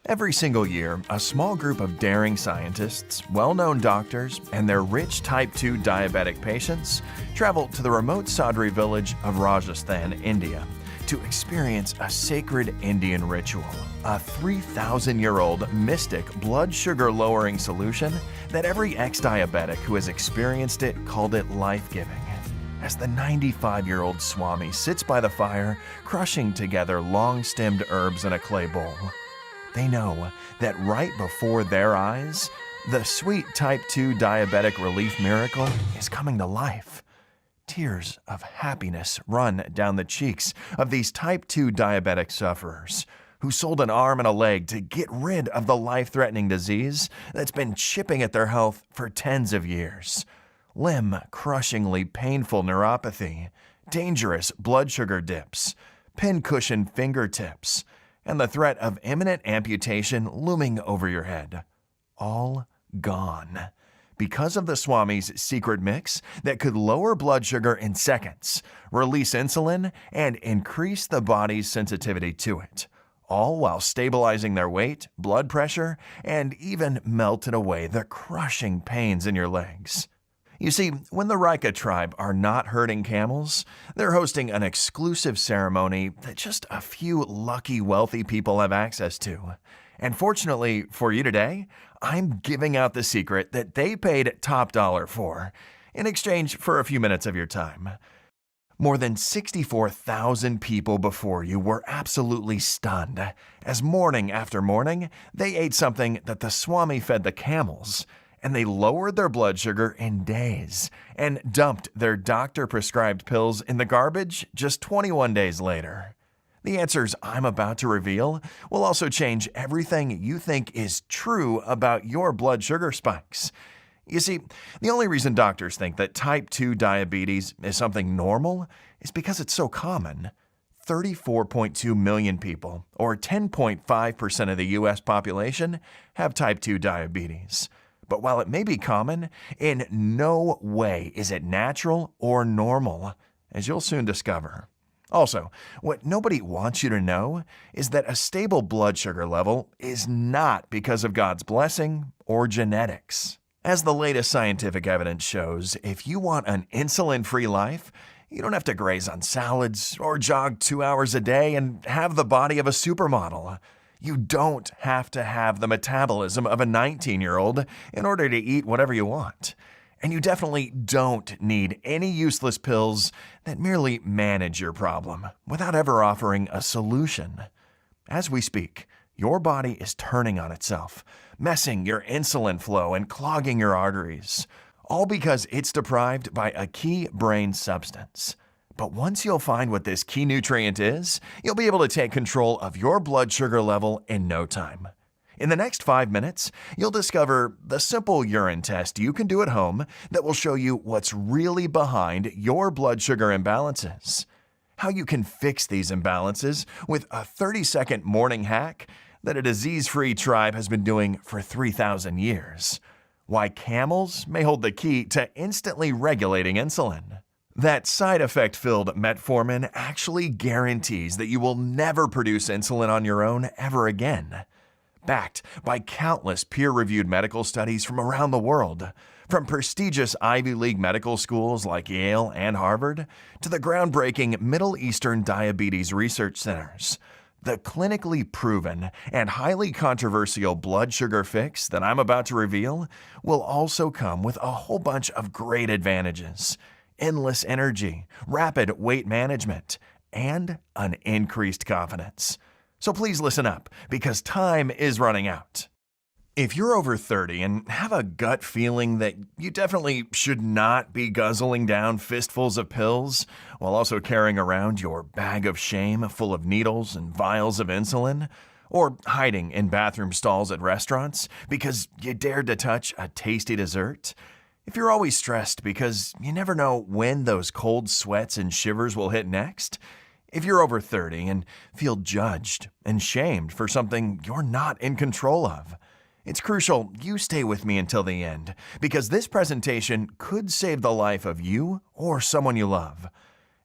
Every single year, a small group of daring scientists, well-known doctors, and their rich type 2 diabetic patients travel to the remote Sadri village of Rajasthan, India, to experience a sacred Indian ritual, a 3,000-year-old mystic blood sugar lowering solution that every ex-diabetic who has experienced it called it life-giving. As the 95-year-old Swami sits by the fire, crushing together long-stemmed herbs in a clay bowl, they know that right before their eyes, the sweet type 2 diabetic relief miracle is coming to life. Tears of happiness run down the cheeks of these type 2 diabetic sufferers who sold an arm and a leg to get rid of the life-threatening disease that's been chipping at their health for tens of years. Limb-crushingly painful neuropathy, dangerous blood sugar dips, pincushion fingertips, and the threat of imminent amputation looming over your head. All gone. Because of the Swami's secret mix that could lower blood sugar in seconds, release insulin, and increase the body's sensitivity to it, all while stabilizing their weight, blood pressure, and even melting away the crushing pains in your legs. You see, when the Rika tribe are not herding camels, they're hosting an exclusive ceremony that just a few lucky wealthy people have access to. And fortunately for you today, I'm giving out the secret that they paid top dollar for, in exchange for a few minutes of your time. More than 64,000 people before you were absolutely stunned, as morning after morning, they ate something that the Swami fed the camels, and they lowered their blood sugar in days and dumped their doctor-prescribed pills in the garbage just 21 days later. The answers I'm about to reveal will also change everything you think is true about your blood sugar spikes. You see, the only reason doctors think that type 2 diabetes is something normal is because it's so common. 34.2 million people, or 10.5% of the U.S. population, have type 2 diabetes. But while it may be common, in no way is it natural or normal, as you'll soon discover. Also, what nobody wants you to know is that a stable blood sugar level is not because of God's blessing or genetics. As the latest scientific evidence shows, if you want an insulin-free life, you don't have to graze on salads or jog 2 hours a day and have the body of a supermodel. You don't have to have the metabolism of a 19-year-old in order to eat whatever you want. And you definitely don't need any useless pills that merely manage your problem without ever offering a solution. As we speak, your body is turning on itself, messing your insulin flow and clogging your arteries, all because it's deprived by a key brain substance. But once you'll find what this key nutrient is, you'll be able to take control of your blood sugar level in no time. In the next 5 minutes, you'll discover the simple urine test you can do at home that will show you what's really behind your blood sugar imbalances, how you can fix these imbalances with a 30-second morning hack that a disease-free tribe has been doing for 3,000 years, why camels may hold the key to instantly regulating insulin. That side effect-filled metformin actually guarantees that you will never produce insulin on your own ever again. Backed by countless peer-reviewed medical studies from around the world, from prestigious Ivy League medical schools like Yale and Harvard to the groundbreaking Middle Eastern diabetes research centers, the clinically proven and highly controversial blood sugar fix that I'm about to reveal will also come with a whole bunch of great advantages: endless energy, rapid weight management, and an increased confidence. So please listen up, because time is running out. If you're over 30 and have a gut feeling that you definitely should not be guzzling down fistfuls of pills while also carrying around your bag of shame full of needles and vials of insulin, or hiding in bathroom stalls at restaurants because you dared to touch a tasty dessert, if you're always stressed because you never know when those cold sweats and shivers will hit next, if you're over 30 and feel judged and shamed for something you're not in control of, it's crucial you stay with me until the end, because this presentation could save the life of you or someone you love.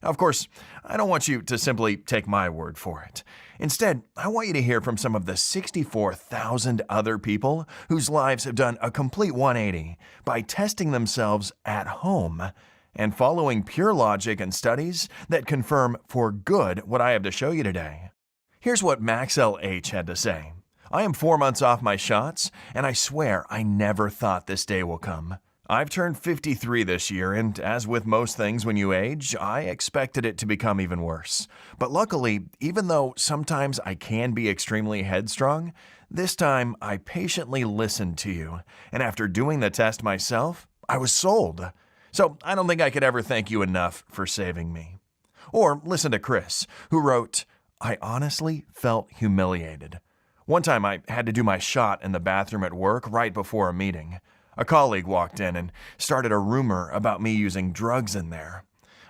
Of course, I don't want you to simply take my word for it. Instead, I want you to hear from some of the 64,000 other people whose lives have done a complete 180 by testing themselves at home and following pure logic and studies that confirm for good what I have to show you today. Here's what Max LH had to say. I am 4 months off my shots, and I swear I never thought this day will come. I've turned 53 this year, and as with most things when you age, I expected it to become even worse. But luckily, even though sometimes I can be extremely headstrong, this time I patiently listened to you, and after doing the test myself, I was sold. So I don't think I could ever thank you enough for saving me. Or listen to Chris, who wrote, I honestly felt humiliated. One time I had to do my shot in the bathroom at work right before a meeting. A colleague walked in and started a rumor about me using drugs in there.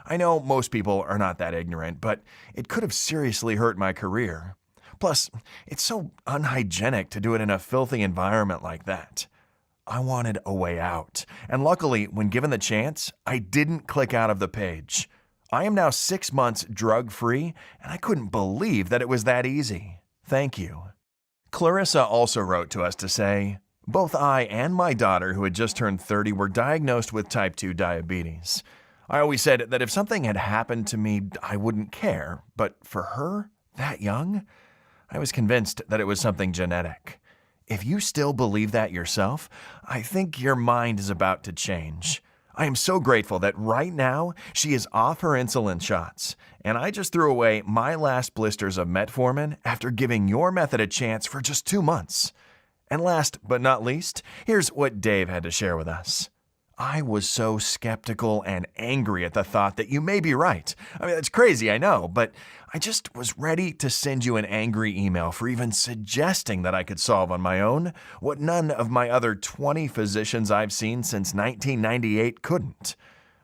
I know most people are not that ignorant, but it could have seriously hurt my career. Plus, it's so unhygienic to do it in a filthy environment like that. I wanted a way out, and luckily, when given the chance, I didn't click out of the page. I am now 6 months drug-free, and I couldn't believe that it was that easy. Thank you. Clarissa also wrote to us to say, both I and my daughter, who had just turned 30, were diagnosed with type 2 diabetes. I always said that if something had happened to me, I wouldn't care. But for her, that young, I was convinced that it was something genetic. If you still believe that yourself, I think your mind is about to change. I am so grateful that right now she is off her insulin shots, and I just threw away my last blisters of metformin after giving your method a chance for just 2 months. And last but not least, here's what Dave had to share with us. I was so skeptical and angry at the thought that you may be right. I mean, it's crazy, I know, but I just was ready to send you an angry email for even suggesting that I could solve on my own what none of my other 20 physicians I've seen since 1998 couldn't.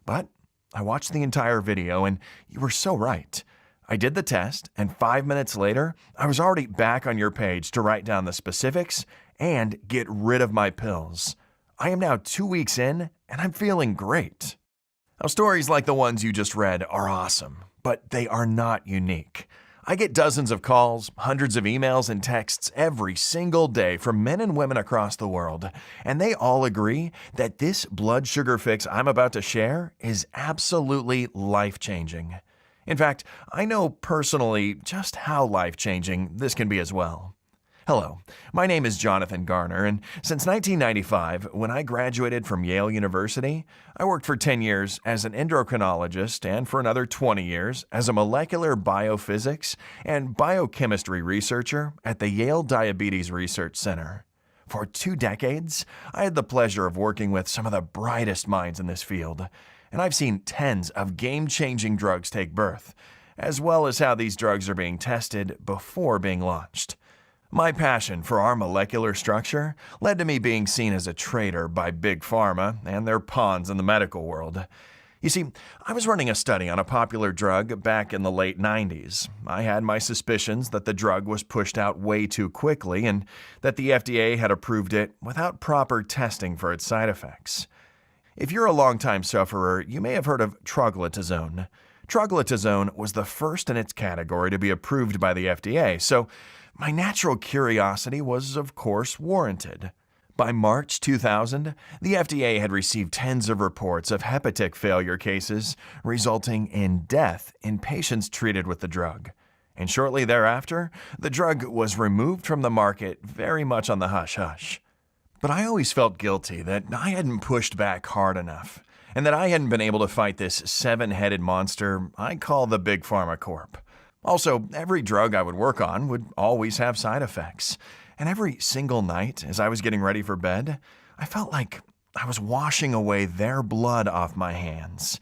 But I watched the entire video, and you were so right. I did the test, and 5 minutes later, I was already back on your page to write down the specifics and get rid of my pills. I am now 2 weeks in, and I'm feeling great. Now, stories like the ones you just read are awesome, but they are not unique. I get dozens of calls, hundreds of emails and texts every single day from men and women across the world, and they all agree that this blood sugar fix I'm about to share is absolutely life-changing. In fact, I know personally just how life-changing this can be as well. Hello, my name is Jonathan Garner, and since 1995, when I graduated from Yale University, I worked for 10 years as an endocrinologist and for another 20 years as a molecular biophysics and biochemistry researcher at the Yale Diabetes Research Center. For 2 decades, I had the pleasure of working with some of the brightest minds in this field, and I've seen tens of game-changing drugs take birth, as well as how these drugs are being tested before being launched. My passion for our molecular structure led to me being seen as a traitor by Big Pharma and their pawns in the medical world. You see, I was running a study on a popular drug back in the late 90s. I had my suspicions that the drug was pushed out way too quickly and that the FDA had approved it without proper testing for its side effects. If you're a longtime sufferer, you may have heard of troglitazone. Troglitazone was the first in its category to be approved by the FDA, so my natural curiosity was, of course, warranted. By March 2000, the FDA had received tens of reports of hepatic failure cases resulting in death in patients treated with the drug. And shortly thereafter, the drug was removed from the market very much on the hush-hush. But I always felt guilty that I hadn't pushed back hard enough, and that I hadn't been able to fight this 7-headed monster I call the Big Pharma Corp. Also, every drug I would work on would always have side effects, and every single night as I was getting ready for bed, I felt like I was washing away their blood off my hands.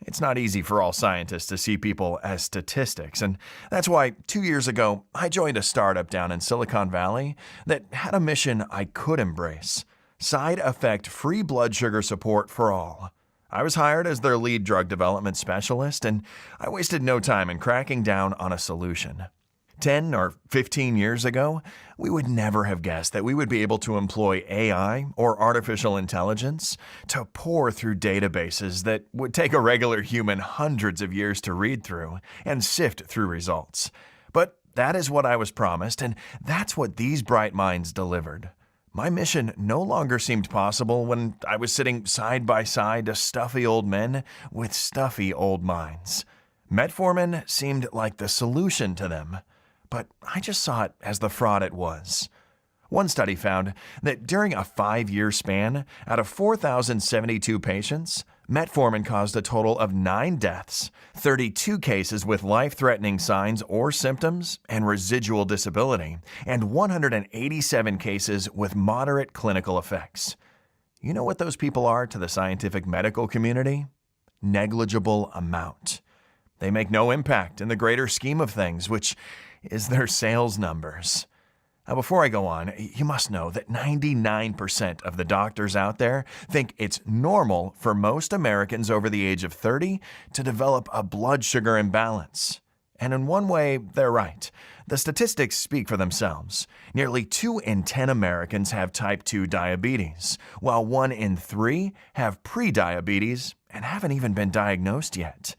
It's not easy for all scientists to see people as statistics, and that's why 2 years ago I joined a startup down in Silicon Valley that had a mission I could embrace: side effect-free blood sugar support for all. I was hired as their lead drug development specialist, and I wasted no time in cracking down on a solution. 10 or 15 years ago, we would never have guessed that we would be able to employ AI or artificial intelligence to pore through databases that would take a regular human hundreds of years to read through and sift through results. But that is what I was promised, and that's what these bright minds delivered. My mission no longer seemed possible when I was sitting side by side to stuffy old men with stuffy old minds. Metformin seemed like the solution to them, but I just saw it as the fraud it was. One study found that during a 5-year span, out of 4,072 patients, metformin caused a total of 9 deaths, 32 cases with life-threatening signs or symptoms and residual disability, and 187 cases with moderate clinical effects. You know what those people are to the scientific medical community? Negligible amount. They make no impact in the greater scheme of things, which is their sales numbers. Now, before I go on, you must know that 99% of the doctors out there think it's normal for most Americans over the age of 30 to develop a blood sugar imbalance. And in one way, they're right. The statistics speak for themselves. Nearly 2 in 10 Americans have type 2 diabetes, while 1 in 3 have prediabetes and haven't even been diagnosed yet.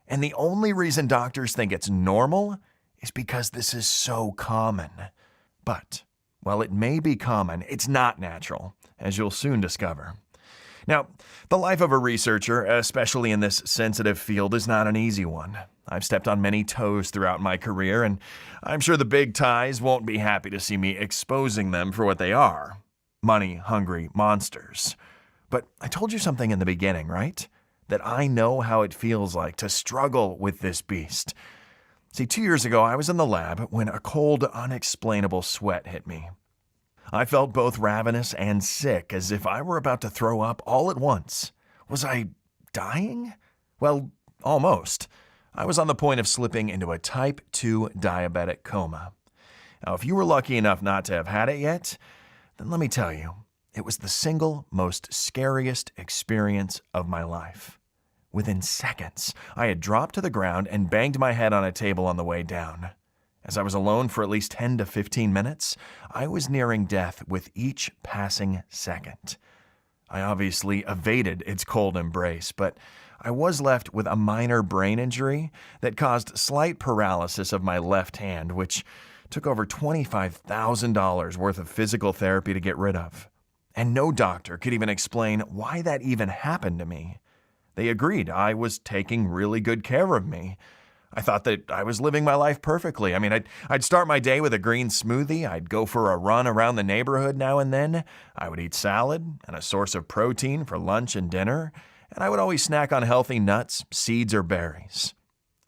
And the only reason doctors think it's normal is because this is so common. But, while it may be common, it's not natural, as you'll soon discover. Now, the life of a researcher, especially in this sensitive field, is not an easy one. I've stepped on many toes throughout my career, and I'm sure the big ties won't be happy to see me exposing them for what they are: money-hungry monsters. But I told you something in the beginning, right? That I know how it feels like to struggle with this beast. See, 2 years ago, I was in the lab when a cold, unexplainable sweat hit me. I felt both ravenous and sick, as if I were about to throw up all at once. Was I dying? Well, almost. I was on the point of slipping into a type 2 diabetic coma. Now, if you were lucky enough not to have had it yet, then let me tell you, it was the single most scariest experience of my life. Within seconds, I had dropped to the ground and banged my head on a table on the way down. As I was alone for at least 10 to 15 minutes, I was nearing death with each passing second. I obviously evaded its cold embrace, but I was left with a minor brain injury that caused slight paralysis of my left hand, which took over $25,000 worth of physical therapy to get rid of. And no doctor could even explain why that even happened to me. They agreed I was taking really good care of me. I thought that I was living my life perfectly. I mean, I'd start my day with a green smoothie. I'd go for a run around the neighborhood now and then. I would eat salad and a source of protein for lunch and dinner. And I would always snack on healthy nuts, seeds, or berries.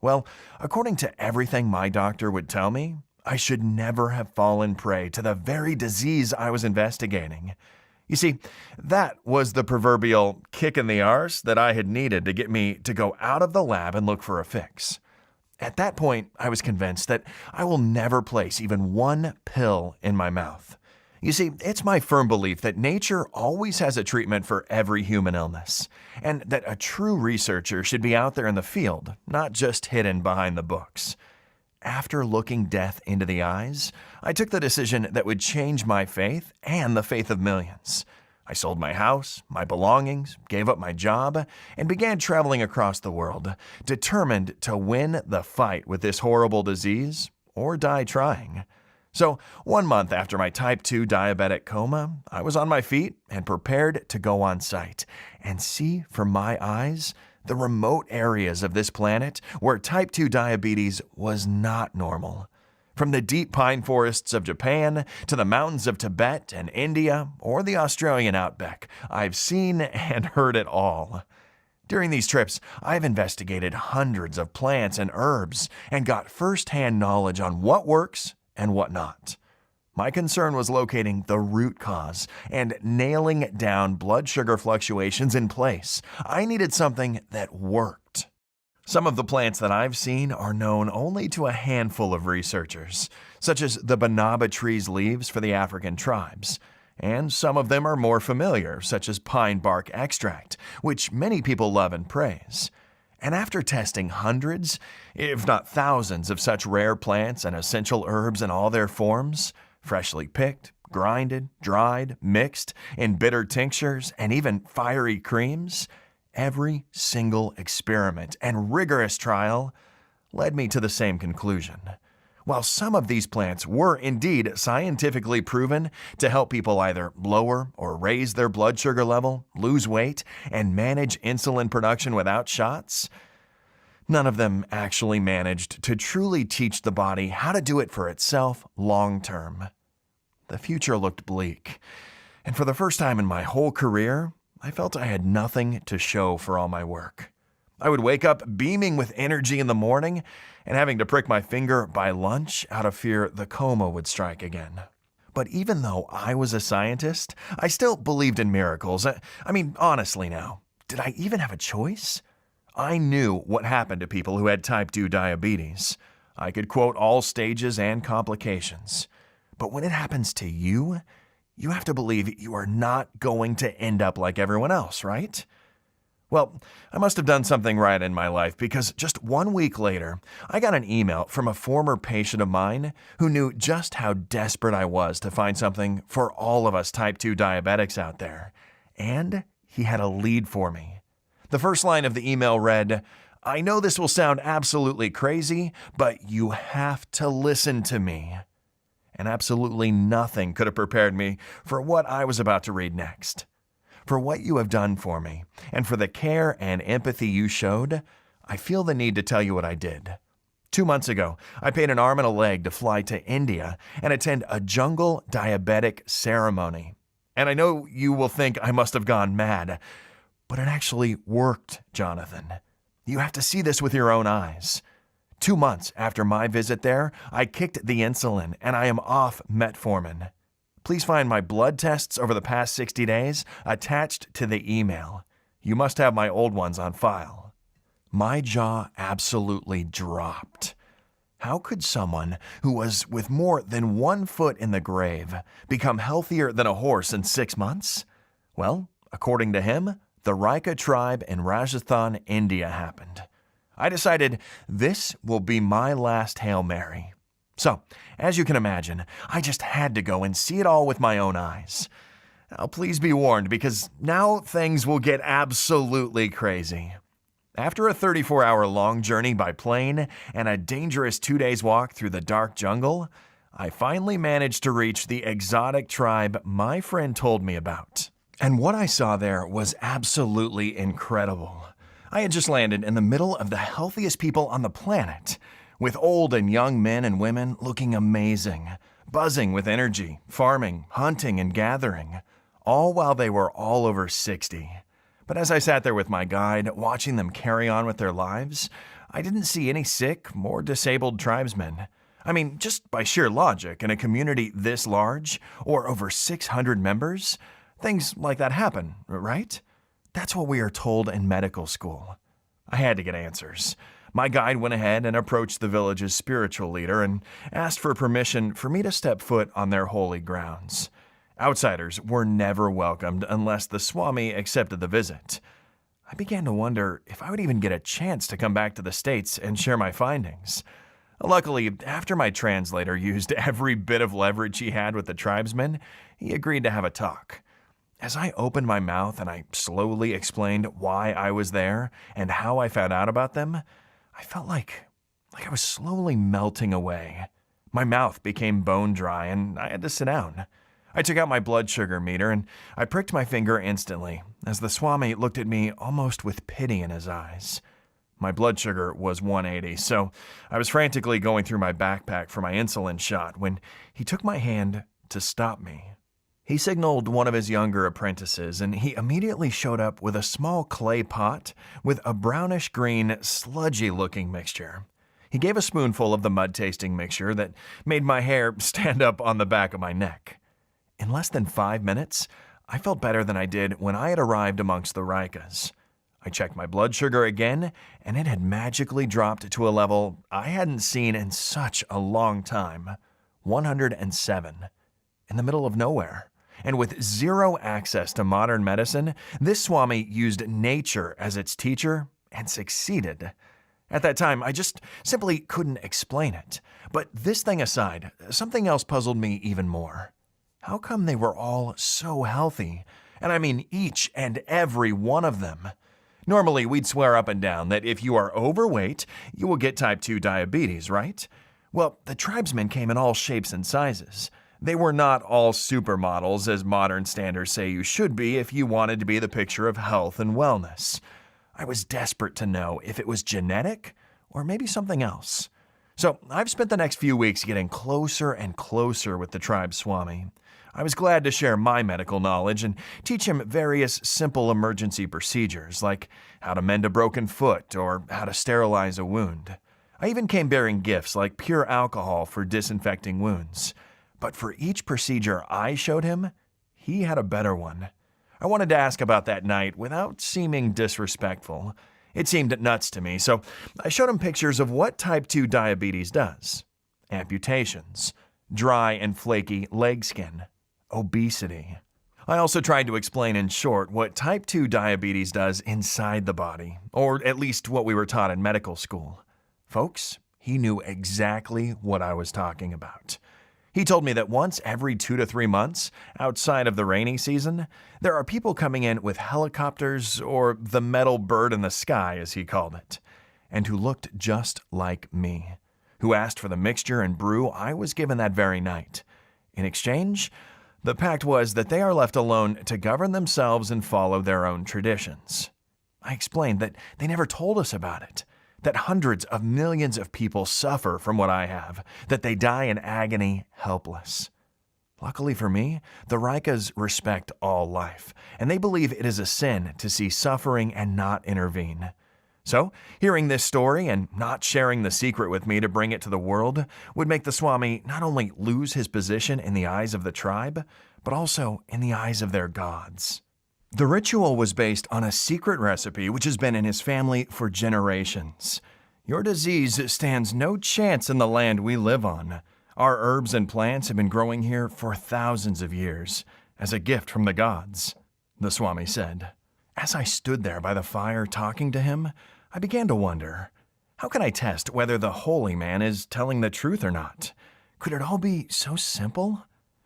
Well, according to everything my doctor would tell me, I should never have fallen prey to the very disease I was investigating. You see, that was the proverbial kick in the arse that I had needed to get me to go out of the lab and look for a fix. At that point, I was convinced that I will never place even one pill in my mouth. You see, it's my firm belief that nature always has a treatment for every human illness, and that a true researcher should be out there in the field, not just hidden behind the books. After looking death into the eyes, I took the decision that would change my faith and the faith of millions. I sold my house, my belongings, gave up my job, and began traveling across the world, determined to win the fight with this horrible disease or die trying. So, 1 month after my type 2 diabetic coma, I was on my feet and prepared to go on site and see from my eyes the remote areas of this planet where type 2 diabetes was not normal. From the deep pine forests of Japan to the mountains of Tibet and India or the Australian outback, I've seen and heard it all. During these trips, I've investigated hundreds of plants and herbs and got first-hand knowledge on what works and what not. My concern was locating the root cause and nailing down blood sugar fluctuations in place. I needed something that worked. Some of the plants that I've seen are known only to a handful of researchers, such as the banaba tree's leaves for the African tribes. And some of them are more familiar, such as pine bark extract, which many people love and praise. And after testing hundreds, if not thousands, of such rare plants and essential herbs in all their forms, freshly picked, grinded, dried, mixed, in bitter tinctures, and even fiery creams, every single experiment and rigorous trial led me to the same conclusion. While some of these plants were indeed scientifically proven to help people either lower or raise their blood sugar level, lose weight, and manage insulin production without shots, none of them actually managed to truly teach the body how to do it for itself long term. The future looked bleak, and for the first time in my whole career, I felt I had nothing to show for all my work. I would wake up beaming with energy in the morning and having to prick my finger by lunch out of fear the coma would strike again. But even though I was a scientist, I still believed in miracles. I mean, honestly now, did I even have a choice? I knew what happened to people who had type 2 diabetes. I could quote all stages and complications. But when it happens to you, you have to believe you are not going to end up like everyone else, right? Well, I must have done something right in my life because just 1 week later, I got an email from a former patient of mine who knew just how desperate I was to find something for all of us type 2 diabetics out there. And he had a lead for me. The first line of the email read, "I know this will sound absolutely crazy, but you have to listen to me." And absolutely nothing could have prepared me for what I was about to read next. For what you have done for me, and for the care and empathy you showed, I feel the need to tell you what I did. 2 months ago, I paid an arm and a leg to fly to India and attend a jungle diabetic ceremony. And I know you will think I must have gone mad, but it actually worked, Jonathan. You have to see this with your own eyes. 2 months after my visit there, I kicked the insulin and I am off metformin. Please find my blood tests over the past 60 days attached to the email. You must have my old ones on file. My jaw absolutely dropped. How could someone who was with more than 1 foot in the grave become healthier than a horse in 6 months? Well, according to him, the Raika tribe in Rajasthan, India happened. I decided this will be my last Hail Mary. So, as you can imagine, I just had to go and see it all with my own eyes. Now, please be warned, because now things will get absolutely crazy. After a 34-hour long journey by plane and a dangerous 2 days walk through the dark jungle, I finally managed to reach the exotic tribe my friend told me about. And what I saw there was absolutely incredible. I had just landed in the middle of the healthiest people on the planet, with old and young men and women looking amazing, buzzing with energy, farming, hunting, and gathering, all while they were all over 60. But as I sat there with my guide, watching them carry on with their lives, I didn't see any sick or disabled tribesmen. I mean, just by sheer logic, in a community this large, or over 600 members, things like that happen, right? That's what we are told in medical school. I had to get answers. My guide went ahead and approached the village's spiritual leader and asked for permission for me to step foot on their holy grounds. Outsiders were never welcomed unless the Swami accepted the visit. I began to wonder if I would even get a chance to come back to the States and share my findings. Luckily, after my translator used every bit of leverage he had with the tribesmen, he agreed to have a talk. As I opened my mouth and I slowly explained why I was there and how I found out about them, I felt like I was slowly melting away. My mouth became bone dry and I had to sit down. I took out my blood sugar meter and I pricked my finger instantly as the Swami looked at me almost with pity in his eyes. My blood sugar was 180, so I was frantically going through my backpack for my insulin shot when he took my hand to stop me. He signaled one of his younger apprentices, and he immediately showed up with a small clay pot with a brownish-green, sludgy-looking mixture. He gave a spoonful of the mud-tasting mixture that made my hair stand up on the back of my neck. In less than 5 minutes, I felt better than I did when I had arrived amongst the Raikas. I checked my blood sugar again, and it had magically dropped to a level I hadn't seen in such a long time, 107, in the middle of nowhere. And with zero access to modern medicine, this Swami used nature as its teacher and succeeded. At that time, I just simply couldn't explain it. But this thing aside, something else puzzled me even more. How come they were all so healthy? And I mean each and every one of them. Normally, we'd swear up and down that if you are overweight, you will get type 2 diabetes, right? Well, the tribesmen came in all shapes and sizes. They were not all supermodels, as modern standards say you should be if you wanted to be the picture of health and wellness. I was desperate to know if it was genetic or maybe something else. So I've spent the next few weeks getting closer and closer with the tribe Swami. I was glad to share my medical knowledge and teach him various simple emergency procedures, like how to mend a broken foot or how to sterilize a wound. I even came bearing gifts like pure alcohol for disinfecting wounds. But for each procedure I showed him, he had a better one. I wanted to ask about that night without seeming disrespectful. It seemed nuts to me, so I showed him pictures of what type 2 diabetes does. Amputations, dry and flaky leg skin, obesity. I also tried to explain in short what type 2 diabetes does inside the body, or at least what we were taught in medical school. Folks, he knew exactly what I was talking about. He told me that once every 2 to 3 months, outside of the rainy season, there are people coming in with helicopters, or the metal bird in the sky, as he called it, and who looked just like me, who asked for the mixture and brew I was given that very night. In exchange, the pact was that they are left alone to govern themselves and follow their own traditions. I explained that they never told us about it, that hundreds of millions of people suffer from what I have, that they die in agony, helpless. Luckily for me, the Rikas respect all life, and they believe it is a sin to see suffering and not intervene. So, hearing this story and not sharing the secret with me to bring it to the world would make the Swami not only lose his position in the eyes of the tribe, but also in the eyes of their gods. The ritual was based on a secret recipe which has been in his family for generations. Your disease stands no chance in the land we live on. Our herbs and plants have been growing here for thousands of years, as a gift from the gods, the Swami said. As I stood there by the fire talking to him, I began to wonder, how can I test whether the holy man is telling the truth or not? Could it all be so simple?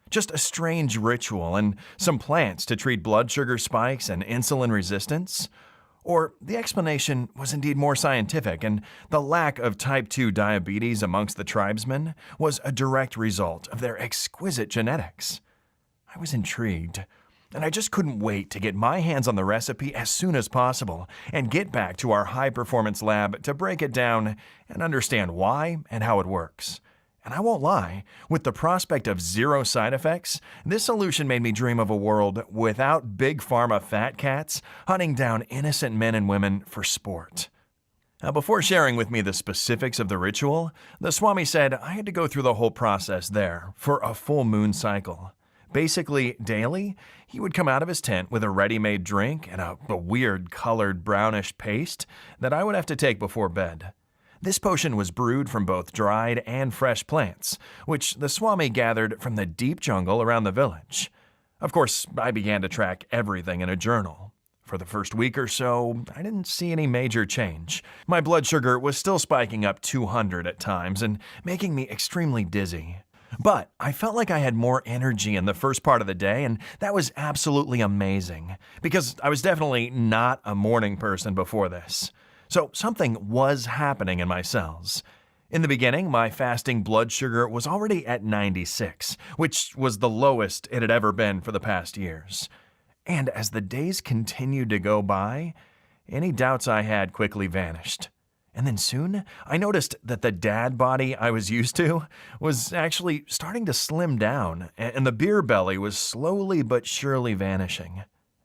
Just a strange ritual and some plants to treat blood sugar spikes and insulin resistance? Or the explanation was indeed more scientific and the lack of type 2 diabetes amongst the tribesmen was a direct result of their exquisite genetics? I was intrigued, and I just couldn't wait to get my hands on the recipe as soon as possible and get back to our high-performance lab to break it down and understand why and how it works. And I won't lie, with the prospect of zero side effects, this solution made me dream of a world without big pharma fat cats hunting down innocent men and women for sport. Now, before sharing with me the specifics of the ritual, the Swami said I had to go through the whole process there for a full moon cycle. Basically, daily, he would come out of his tent with a ready-made drink and a weird colored brownish paste that I would have to take before bed. This potion was brewed from both dried and fresh plants, which the Swami gathered from the deep jungle around the village. Of course, I began to track everything in a journal. For the first week or so, I didn't see any major change. My blood sugar was still spiking up 200 at times and making me extremely dizzy. But I felt like I had more energy in the first part of the day, and that was absolutely amazing, because I was definitely not a morning person before this. So something was happening in my cells. In the beginning, my fasting blood sugar was already at 96, which was the lowest it had ever been for the past years. And as the days continued to go by, any doubts I had quickly vanished. And then soon, I noticed that the dad body I was used to was actually starting to slim down, and the beer belly was slowly but surely vanishing.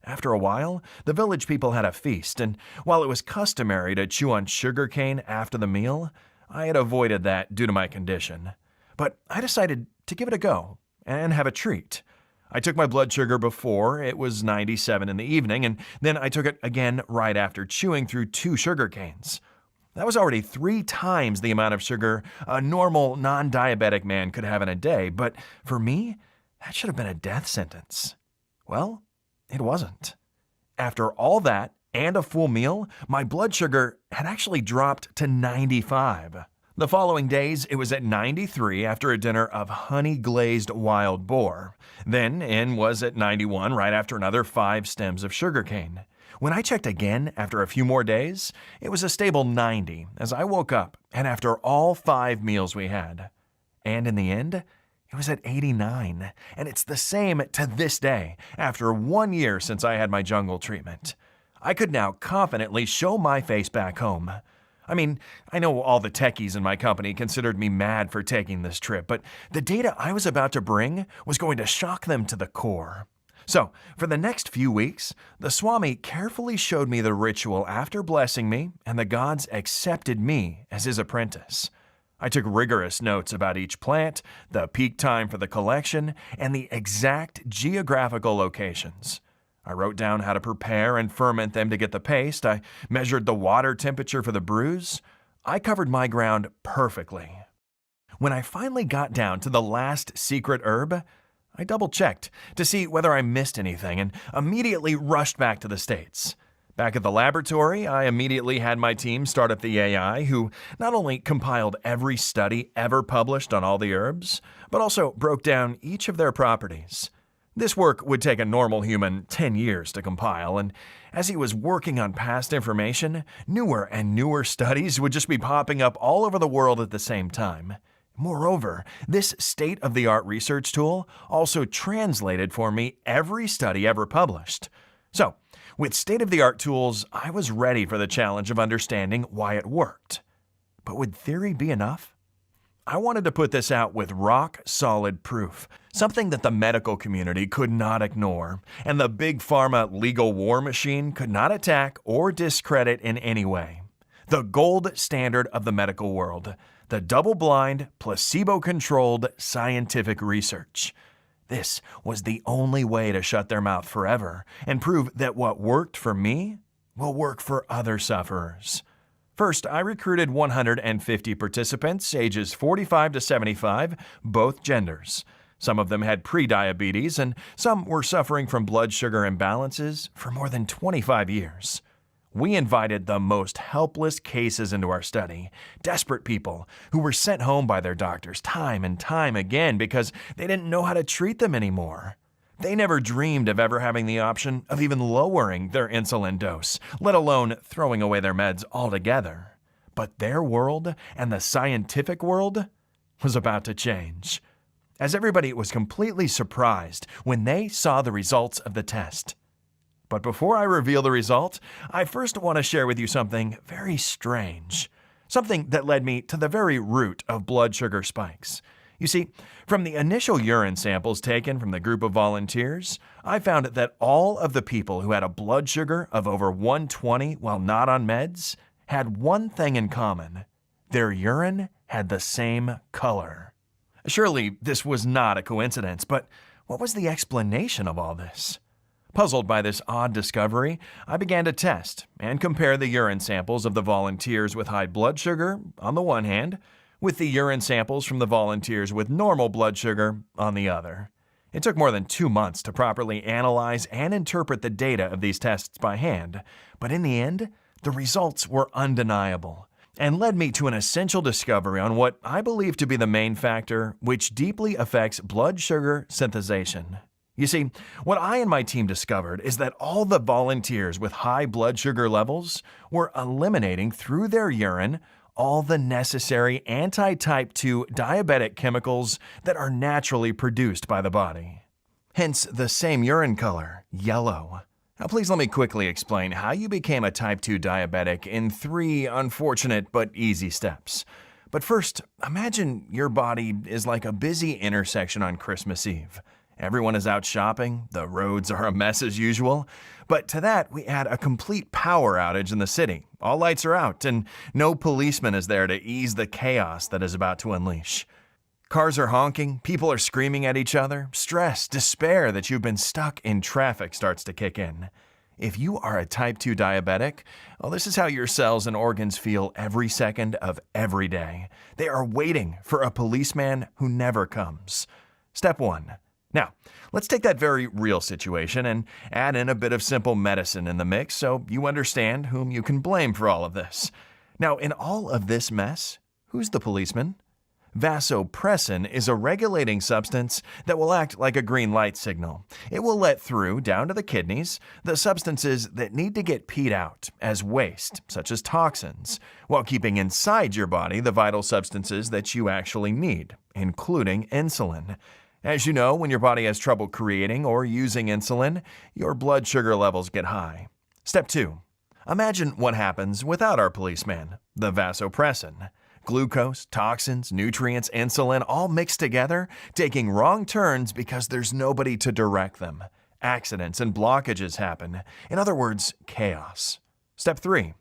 After a while, the village people had a feast, and while it was customary to chew on sugar cane after the meal, I had avoided that due to my condition. But I decided to give it a go and have a treat. I took my blood sugar before it was 97 in the evening, and then I took it again right after chewing through 2 sugar canes. That was already 3 times the amount of sugar a normal, non-diabetic man could have in a day, but for me, that should have been a death sentence. Well, it wasn't. After all that and a full meal, my blood sugar had actually dropped to 95. The following days, it was at 93 after a dinner of honey-glazed wild boar. Then in was at 91 right after another 5 stems of sugarcane. When I checked again after a few more days, it was a stable 90 as I woke up and after all 5 meals we had. And in the end, it was at 89, and it's the same to this day after 1 year since I had my jungle treatment. I could now confidently show my face back home. I mean, I know all the techies in my company considered me mad for taking this trip, but the data I was about to bring was going to shock them to the core. So, for the next few weeks, the Swami carefully showed me the ritual after blessing me, and the gods accepted me as his apprentice. I took rigorous notes about each plant, the peak time for the collection, and the exact geographical locations. I wrote down how to prepare and ferment them to get the paste. I measured the water temperature for the brews. I covered my ground perfectly. When I finally got down to the last secret herb, I double-checked to see whether I missed anything and immediately rushed back to the States. Back at the laboratory, I immediately had my team start up the AI, who not only compiled every study ever published on all the herbs, but also broke down each of their properties. This work would take a normal human 10 years to compile, and as he was working on past information, newer and newer studies would just be popping up all over the world at the same time. Moreover, this state-of-the-art research tool also translated for me every study ever published. So, with state-of-the-art tools, I was ready for the challenge of understanding why it worked. But would theory be enough? I wanted to put this out with rock-solid proof, something that the medical community could not ignore, and the big pharma legal war machine could not attack or discredit in any way. The gold standard of the medical world, the double-blind, placebo-controlled scientific research. This was the only way to shut their mouth forever and prove that what worked for me will work for other sufferers. First, I recruited 150 participants, ages 45 to 75, both genders. Some of them had pre-diabetes, and some were suffering from blood sugar imbalances for more than 25 years. We invited the most helpless cases into our study, desperate people who were sent home by their doctors time and time again because they didn't know how to treat them anymore. They never dreamed of ever having the option of even lowering their insulin dose, let alone throwing away their meds altogether. But their world and the scientific world was about to change, as everybody was completely surprised when they saw the results of the test. But before I reveal the result, I first want to share with you something very strange, something that led me to the very root of blood sugar spikes. You see, from the initial urine samples taken from the group of volunteers, I found that all of the people who had a blood sugar of over 120 while not on meds had one thing in common. Their urine had the same color. Surely this was not a coincidence, but what was the explanation of all this? Puzzled by this odd discovery, I began to test and compare the urine samples of the volunteers with high blood sugar, on the one hand, with the urine samples from the volunteers with normal blood sugar on the other. It took more than 2 months to properly analyze and interpret the data of these tests by hand, but in the end, the results were undeniable and led me to an essential discovery on what I believe to be the main factor which deeply affects blood sugar synthesization. You see, what I and my team discovered is that all the volunteers with high blood sugar levels were eliminating through their urine all the necessary anti-type 2 diabetic chemicals that are naturally produced by the body. Hence the same urine color, yellow. Now please let me quickly explain how you became a type 2 diabetic in 3 unfortunate but easy steps. But first, imagine your body is like a busy intersection on Christmas Eve. Everyone is out shopping, the roads are a mess as usual, but to that we add a complete power outage in the city. All lights are out, and no policeman is there to ease the chaos that is about to unleash. Cars are honking, people are screaming at each other, stress, despair that you've been stuck in traffic starts to kick in. If you are a type 2 diabetic, well, this is how your cells and organs feel every second of every day. They are waiting for a policeman who never comes. Step 1. Now, let's take that very real situation and add in a bit of simple medicine in the mix so you understand whom you can blame for all of this. Now, in all of this mess, who's the policeman? Vasopressin is a regulating substance that will act like a green light signal. It will let through, down to the kidneys, the substances that need to get peed out as waste, such as toxins, while keeping inside your body the vital substances that you actually need, including insulin. As you know, when your body has trouble creating or using insulin, your blood sugar levels get high. Step 2. Imagine what happens without our policeman, the vasopressin. Glucose, toxins, nutrients, insulin, all mixed together, taking wrong turns because there's nobody to direct them. Accidents and blockages happen. In other words, chaos. Step 3.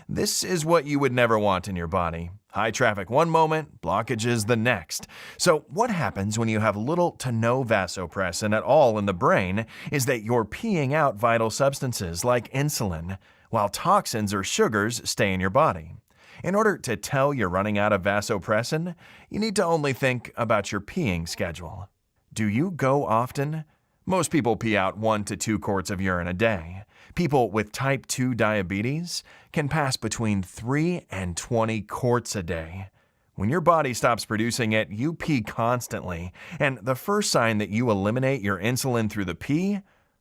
This is what you would never want in your body. High traffic one moment, blockages the next. So what happens when you have little to no vasopressin at all in the brain is that you're peeing out vital substances like insulin, while toxins or sugars stay in your body. In order to tell you're running out of vasopressin, you need to only think about your peeing schedule. Do you go often? Most people pee out 1 to 2 quarts of urine a day. People with type 2 diabetes can pass between 3 and 20 quarts a day. When your body stops producing it, you pee constantly, and the first sign that you eliminate your insulin through the pee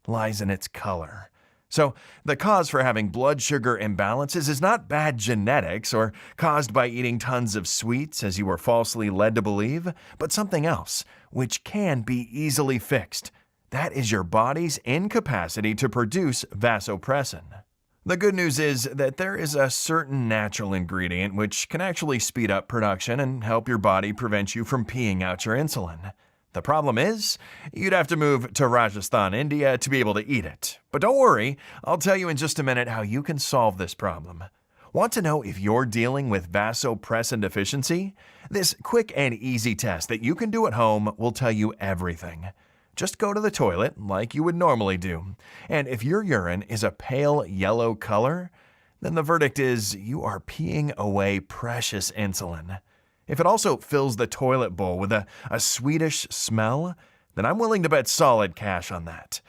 lies in its color. So, the cause for having blood sugar imbalances is not bad genetics or caused by eating tons of sweets, as you were falsely led to believe, but something else, which can be easily fixed. That is your body's incapacity to produce vasopressin. The good news is that there is a certain natural ingredient which can actually speed up production and help your body prevent you from peeing out your insulin. The problem is, you'd have to move to Rajasthan, India to be able to eat it. But don't worry, I'll tell you in just a minute how you can solve this problem. Want to know if you're dealing with vasopressin deficiency? This quick and easy test that you can do at home will tell you everything. Just go to the toilet like you would normally do, and if your urine is a pale yellow color, then the verdict is you are peeing away precious insulin. If it also fills the toilet bowl with a sweetish smell, then I'm willing to bet solid cash on that.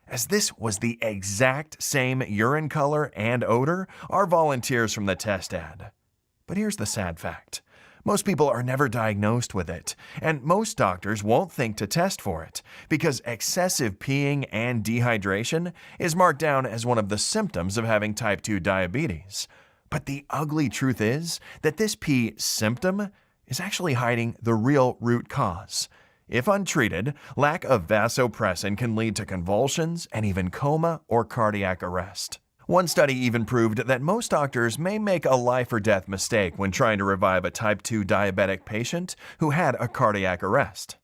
As this was the exact same urine color and odor our volunteers from the test had. But here's the sad fact. Most people are never diagnosed with it, and most doctors won't think to test for it because excessive peeing and dehydration is marked down as one of the symptoms of having type 2 diabetes. But the ugly truth is that this pee symptom is actually hiding the real root cause. If untreated, lack of vasopressin can lead to convulsions and even coma or cardiac arrest. One study even proved that most doctors may make a life-or-death mistake when trying to revive a type 2 diabetic patient who had a cardiac arrest.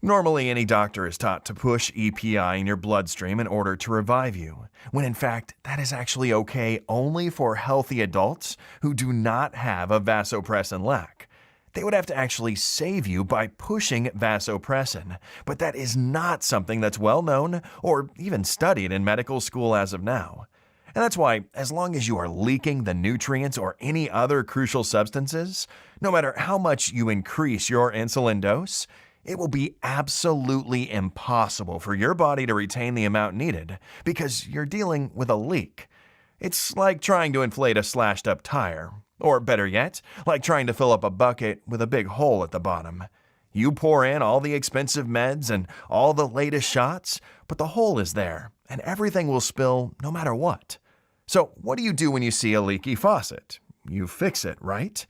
Normally, any doctor is taught to push EPI in your bloodstream in order to revive you, when in fact, that is actually okay only for healthy adults who do not have a vasopressin lack. They would have to actually save you by pushing vasopressin, but that is not something that's well known or even studied in medical school as of now. And that's why, as long as you are leaking the nutrients or any other crucial substances, no matter how much you increase your insulin dose, it will be absolutely impossible for your body to retain the amount needed because you're dealing with a leak. It's like trying to inflate a slashed-up tire. Or better yet, like trying to fill up a bucket with a big hole at the bottom. You pour in all the expensive meds and all the latest shots, but the hole is there, and everything will spill no matter what. So what do you do when you see a leaky faucet? You fix it, right?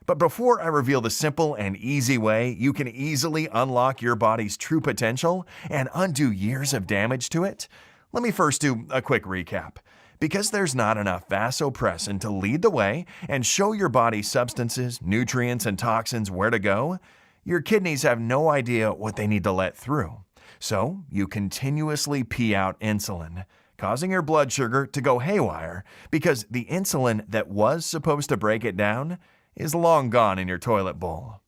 But before I reveal the simple and easy way you can easily unlock your body's true potential and undo years of damage to it, let me first do a quick recap. Because there's not enough vasopressin to lead the way and show your body substances, nutrients, and toxins where to go, your kidneys have no idea what they need to let through. So you continuously pee out insulin, causing your blood sugar to go haywire because the insulin that was supposed to break it down is long gone in your toilet bowl.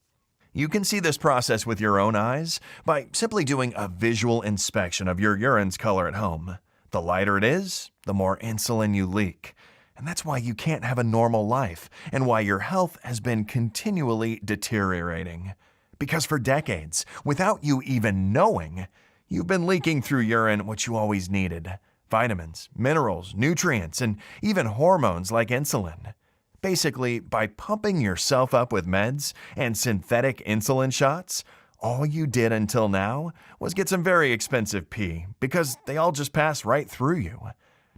You can see this process with your own eyes by simply doing a visual inspection of your urine's color at home. The lighter it is, the more insulin you leak. And that's why you can't have a normal life and why your health has been continually deteriorating. Because for decades, without you even knowing, You've been leaking through urine what you always needed: vitamins, minerals, nutrients, and even hormones like insulin. Basically, by pumping yourself up with meds and synthetic insulin shots, all you did until now was get some very expensive pee because they all just pass right through you.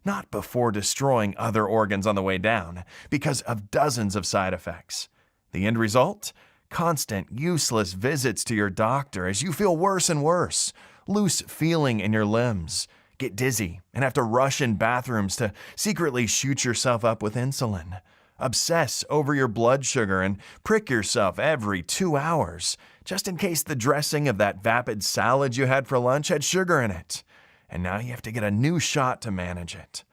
Not before destroying other organs on the way down because of dozens of side effects. The end result? Constant, useless visits to your doctor as you feel worse and worse, loose feeling in your limbs, get dizzy, and have to rush in bathrooms to secretly shoot yourself up with insulin. Obsess over your blood sugar and prick yourself every 2 hours, just in case the dressing of that vapid salad you had for lunch had sugar in it. And now you have to get a new shot to manage it.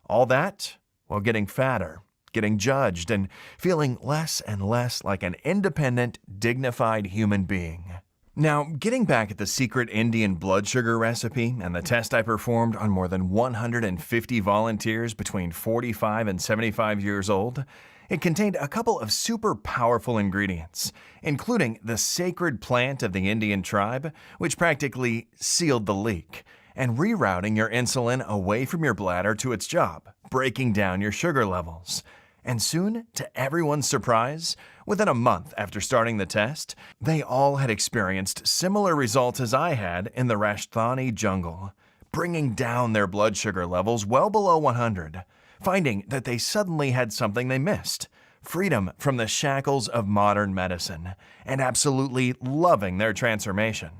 All that while getting fatter, getting judged, and feeling less and less like an independent, dignified human being. Now, getting back at the secret Indian blood sugar recipe and the test I performed on more than 150 volunteers between 45 and 75 years old, it contained a couple of super powerful ingredients, including the sacred plant of the Indian tribe, which practically sealed the leak, and rerouting your insulin away from your bladder to its job, breaking down your sugar levels. And soon, to everyone's surprise, within a month after starting the test, they all had experienced similar results as I had in the Rajasthani jungle, bringing down their blood sugar levels well below 100, finding that they suddenly had something they missed: freedom from the shackles of modern medicine, and absolutely loving their transformation.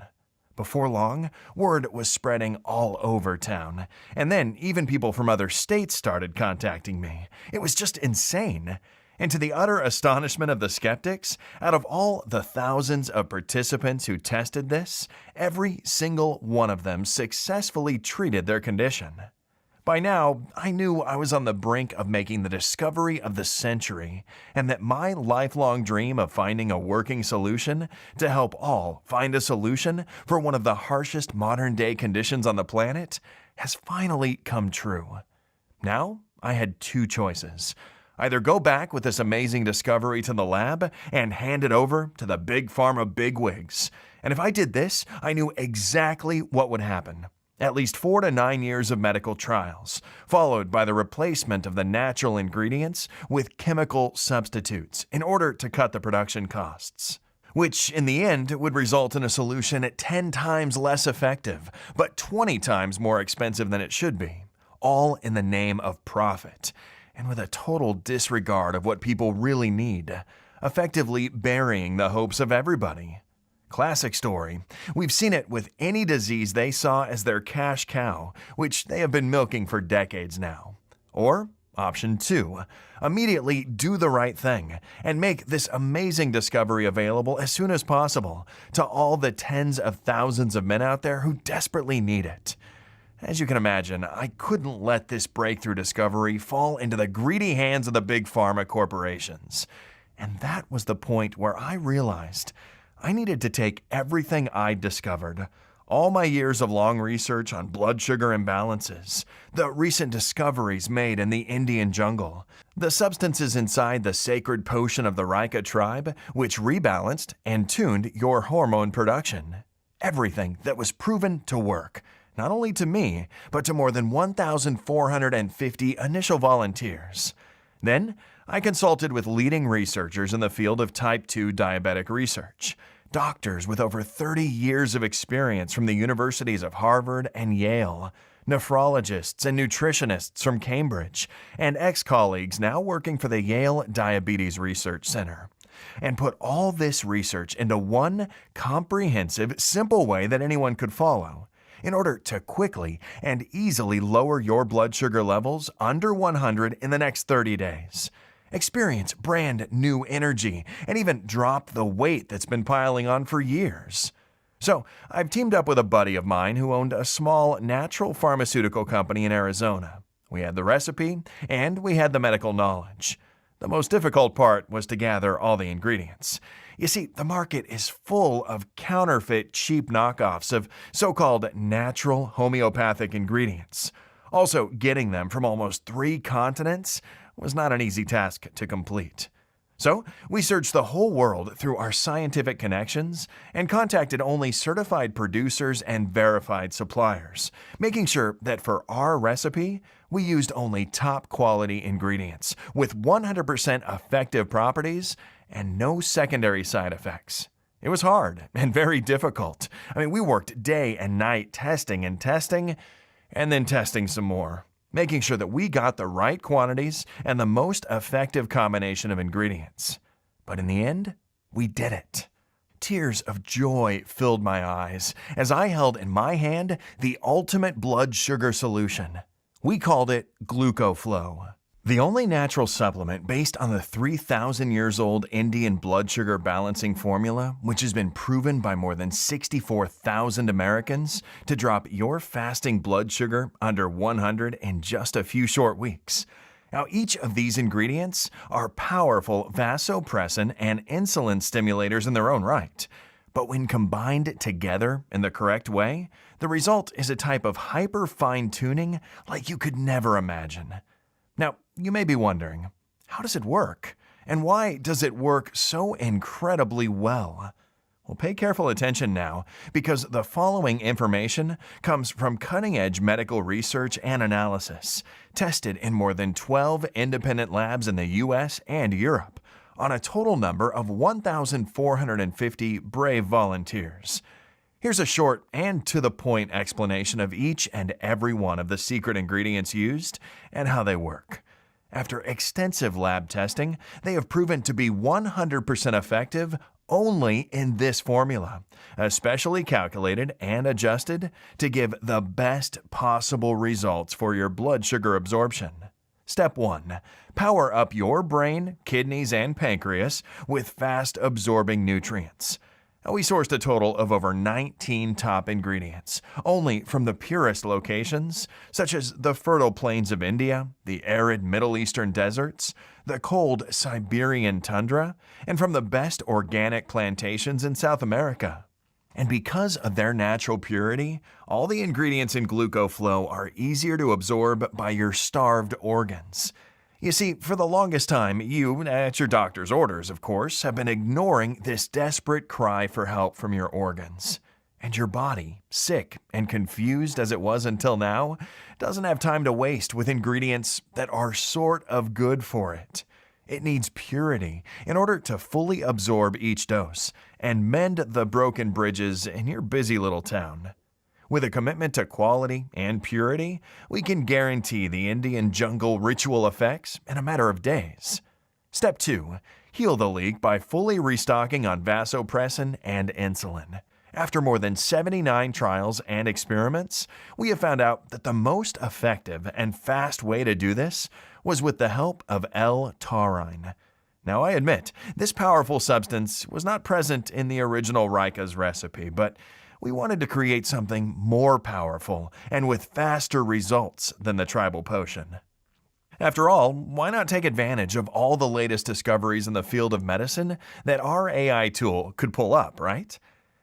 Before long, word was spreading all over town, and then even people from other states started contacting me. It was just insane. And to the utter astonishment of the skeptics, out of all the thousands of participants who tested this, every single one of them successfully treated their condition. By now, I knew I was on the brink of making the discovery of the century, and that my lifelong dream of finding a working solution to help all find a solution for one of the harshest modern-day conditions on the planet has finally come true. Now, I had two choices: either go back with this amazing discovery to the lab and hand it over to the big pharma bigwigs. And if I did this, I knew exactly what would happen. At least 4 to 9 years of medical trials, followed by the replacement of the natural ingredients with chemical substitutes in order to cut the production costs, which in the end would result in a solution 10 times less effective, but 20 times more expensive than it should be, all in the name of profit, and with a total disregard of what people really need, effectively burying the hopes of everybody. Classic story. We've seen it with any disease they saw as their cash cow, which they have been milking for decades now. Or, option 2, immediately do the right thing and make this amazing discovery available as soon as possible to all the tens of thousands of men out there who desperately need it. As you can imagine, I couldn't let this breakthrough discovery fall into the greedy hands of the big pharma corporations. And that was the point where I realized I needed to take everything I'd discovered, all my years of long research on blood sugar imbalances, the recent discoveries made in the Indian jungle, the substances inside the sacred potion of the Rika tribe, which rebalanced and tuned your hormone production. Everything that was proven to work, not only to me, but to more than 1,450 initial volunteers. Then, I consulted with leading researchers in the field of type 2 diabetic research, doctors with over 30 years of experience from the universities of Harvard and Yale, nephrologists and nutritionists from Cambridge, and ex-colleagues now working for the Yale Diabetes Research Center, and put all this research into one comprehensive, simple way that anyone could follow, in order to quickly and easily lower your blood sugar levels under 100 in the next 30 days. Experience brand new energy, and even drop the weight that's been piling on for years. So, I've teamed up with a buddy of mine who owned a small natural pharmaceutical company in Arizona. We had the recipe, and we had the medical knowledge. The most difficult part was to gather all the ingredients. You see, the market is full of counterfeit, cheap knockoffs of so-called natural homeopathic ingredients. Also, getting them from almost 3 continents was not an easy task to complete. So, we searched the whole world through our scientific connections and contacted only certified producers and verified suppliers, making sure that for our recipe, we used only top quality ingredients with 100% effective properties and no secondary side effects. It was hard and very difficult. We worked day and night testing and then testing some more, making sure that we got the right quantities and the most effective combination of ingredients. But in the end, we did it. Tears of joy filled my eyes as I held in my hand the ultimate blood sugar solution. We called it Glucoflow. The only natural supplement based on the 3,000 years old Indian blood sugar balancing formula, which has been proven by more than 64,000 Americans to drop your fasting blood sugar under 100 in just a few short weeks. Now, each of these ingredients are powerful vasopressin and insulin stimulators in their own right. But when combined together in the correct way, the result is a type of hyper fine-tuning like you could never imagine. Now, you may be wondering, how does it work? And why does it work so incredibly well? Well, pay careful attention now, because the following information comes from cutting-edge medical research and analysis, tested in more than 12 independent labs in the US and Europe, on a total number of 1,450 brave volunteers. Here's a short and to-the-point explanation of each and every one of the secret ingredients used and how they work. After extensive lab testing, they have proven to be 100% effective only in this formula, especially calculated and adjusted to give the best possible results for your blood sugar absorption. Step 1. Power up your brain, kidneys, and pancreas with fast-absorbing nutrients. We sourced a total of over 19 top ingredients, only from the purest locations, such as the fertile plains of India, the arid Middle Eastern deserts, the cold Siberian tundra, and from the best organic plantations in South America. And because of their natural purity, all the ingredients in Glucoflow are easier to absorb by your starved organs. You see, for the longest time, you, at your doctor's orders, of course, have been ignoring this desperate cry for help from your organs. And your body, sick and confused as it was until now, doesn't have time to waste with ingredients that are sort of good for it. It needs purity in order to fully absorb each dose and mend the broken bridges in your busy little town. With a commitment to quality and purity, we can guarantee the Indian jungle ritual effects in a matter of days. Step 2. Heal the leak by fully restocking on vasopressin and insulin. After more than 79 trials and experiments, we have found out that the most effective and fast way to do this was with the help of L-taurine. Now, I admit, this powerful substance was not present in the original Rika's recipe, but we wanted to create something more powerful and with faster results than the tribal potion. After all, why not take advantage of all the latest discoveries in the field of medicine that our AI tool could pull up, right?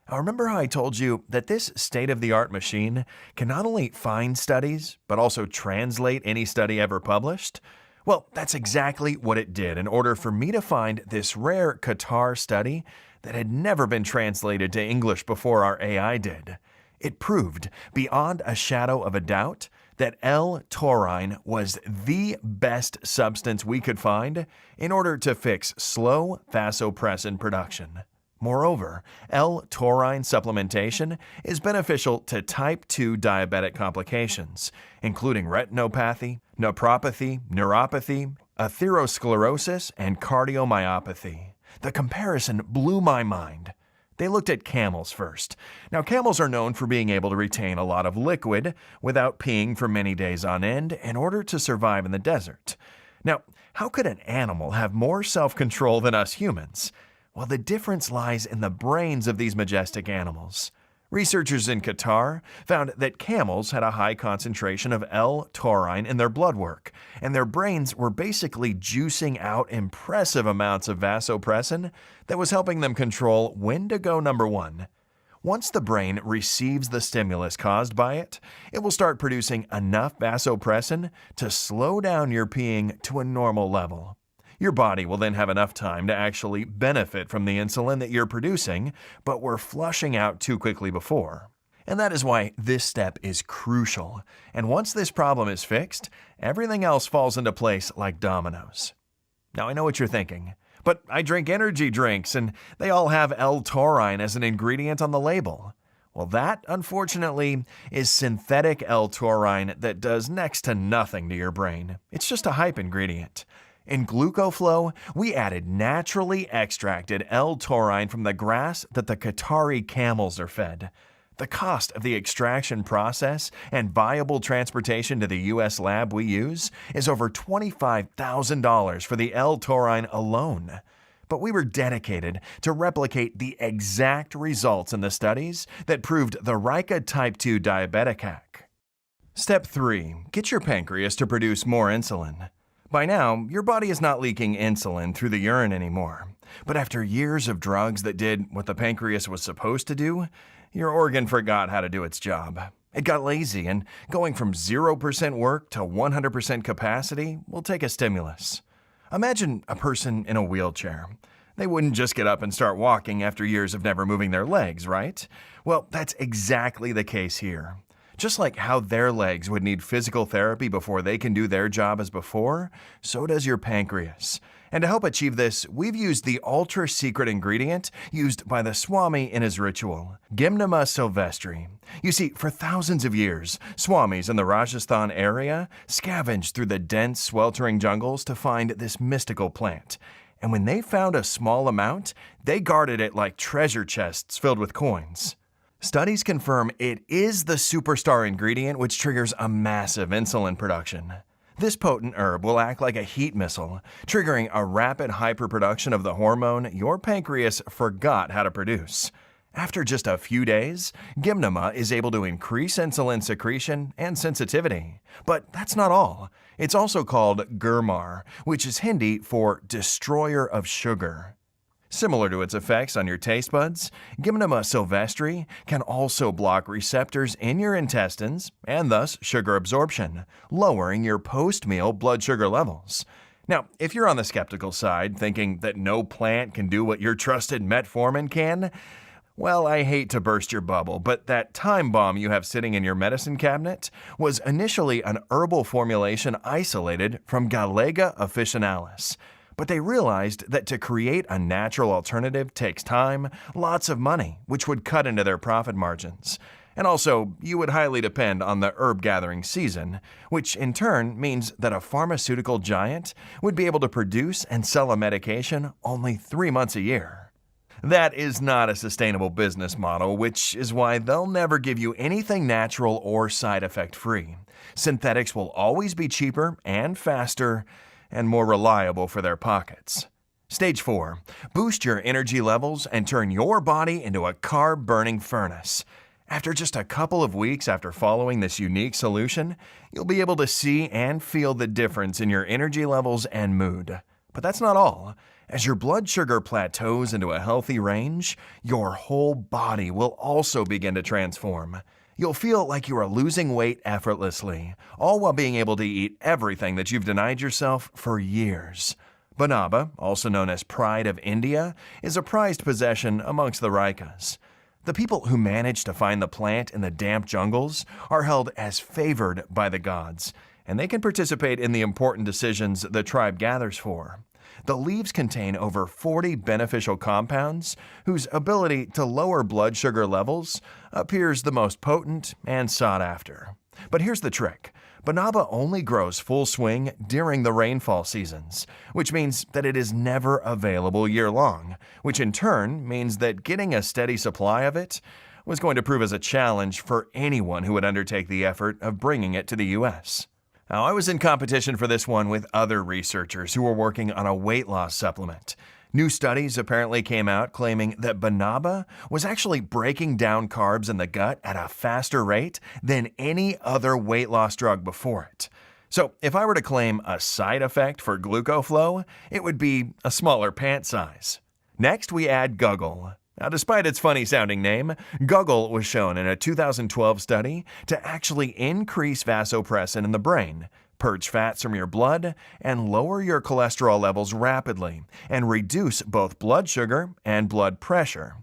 Now, remember how I told you that this state-of-the-art machine can not only find studies, but also translate any study ever published? Well, that's exactly what it did in order for me to find this rare Qatar study that had never been translated to English before our AI did. It proved, beyond a shadow of a doubt, that L-taurine was the best substance we could find in order to fix slow vasopressin production. Moreover, L-taurine supplementation is beneficial to type 2 diabetic complications, including retinopathy, nephropathy, neuropathy, atherosclerosis, and cardiomyopathy. The comparison blew my mind. They looked at camels first. Now, camels are known for being able to retain a lot of liquid without peeing for many days on end in order to survive in the desert. Now, how could an animal have more self-control than us humans? Well, the difference lies in the brains of these majestic animals. Researchers in Qatar found that camels had a high concentration of L-taurine in their blood work, and their brains were basically juicing out impressive amounts of vasopressin that was helping them control when to go number one. Once the brain receives the stimulus caused by it, it will start producing enough vasopressin to slow down your peeing to a normal level. Your body will then have enough time to actually benefit from the insulin that you're producing, but we're flushing out too quickly before. And that is why this step is crucial. And once this problem is fixed, everything else falls into place like dominoes. Now I know what you're thinking, but I drink energy drinks and they all have L-taurine as an ingredient on the label. Well, that, unfortunately, is synthetic L-taurine that does next to nothing to your brain. It's just a hype ingredient. In Glucoflow, we added naturally extracted L-taurine from the grass that the Qatari camels are fed. The cost of the extraction process and viable transportation to the U.S. lab we use is over $25,000 for the L-taurine alone. But we were dedicated to replicate the exact results in the studies that proved the Rika type 2 diabetic hack. Step 3. Get your pancreas to produce more insulin. By now, your body is not leaking insulin through the urine anymore. But after years of drugs that did what the pancreas was supposed to do, your organ forgot how to do its job. It got lazy, and going from 0% work to 100% capacity will take a stimulus. Imagine a person in a wheelchair. They wouldn't just get up and start walking after years of never moving their legs, right? Well, that's exactly the case here. Just like how their legs would need physical therapy before they can do their job as before, so does your pancreas. And to help achieve this, we've used the ultra-secret ingredient used by the Swami in his ritual, Gymnema sylvestri. You see, for thousands of years, Swamis in the Rajasthan area scavenged through the dense, sweltering jungles to find this mystical plant. And when they found a small amount, they guarded it like treasure chests filled with coins. Studies confirm it is the superstar ingredient which triggers a massive insulin production. This potent herb will act like a heat missile, triggering a rapid hyperproduction of the hormone your pancreas forgot how to produce. After just a few days, Gymnema is able to increase insulin secretion and sensitivity. But that's not all. It's also called Gurmar, which is Hindi for destroyer of sugar. Similar to its effects on your taste buds, Gymnema sylvestri can also block receptors in your intestines and thus sugar absorption, lowering your post-meal blood sugar levels. Now, if you're on the skeptical side, thinking that no plant can do what your trusted metformin can, well, I hate to burst your bubble, but that time bomb you have sitting in your medicine cabinet was initially an herbal formulation isolated from Galega officinalis. But they realized that to create a natural alternative takes time, lots of money, which would cut into their profit margins. And also, you would highly depend on the herb gathering season, which in turn means that a pharmaceutical giant would be able to produce and sell a medication only 3 months a year. That is not a sustainable business model, which is why they'll never give you anything natural or side effect free. Synthetics will always be cheaper and faster and more reliable for their pockets. Stage 4. Boost your energy levels and turn your body into a carb-burning furnace. After just a couple of weeks after following this unique solution, you'll be able to see and feel the difference in your energy levels and mood. But that's not all. As your blood sugar plateaus into a healthy range, your whole body will also begin to transform. You'll feel like you are losing weight effortlessly, all while being able to eat everything that you've denied yourself for years. Banaba, also known as Pride of India, is a prized possession amongst the Rikas. The people who manage to find the plant in the damp jungles are held as favored by the gods, and they can participate in the important decisions the tribe gathers for. The leaves contain over 40 beneficial compounds whose ability to lower blood sugar levels appears the most potent and sought after. But here's the trick. Banaba only grows full swing during the rainfall seasons, which means that it is never available year-long, which in turn means that getting a steady supply of it was going to prove as a challenge for anyone who would undertake the effort of bringing it to the U.S. Now, I was in competition for this one with other researchers who were working on a weight loss supplement. New studies apparently came out claiming that Banaba was actually breaking down carbs in the gut at a faster rate than any other weight loss drug before it. So, if I were to claim a side effect for Glucoflow, it would be a smaller pant size. Next, we add Guggle. Now, despite its funny-sounding name, Guggle was shown in a 2012 study to actually increase vasopressin in the brain, purge fats from your blood, and lower your cholesterol levels rapidly, and reduce both blood sugar and blood pressure.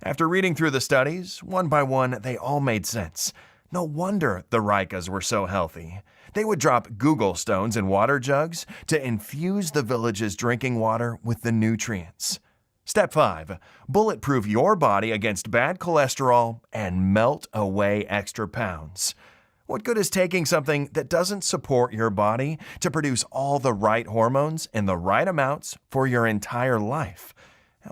After reading through the studies, one by one, they all made sense. No wonder the Rikas were so healthy. They would drop Google stones in water jugs to infuse the village's drinking water with the nutrients. Step 5. Bulletproof your body against bad cholesterol and melt away extra pounds. What good is taking something that doesn't support your body to produce all the right hormones in the right amounts for your entire life?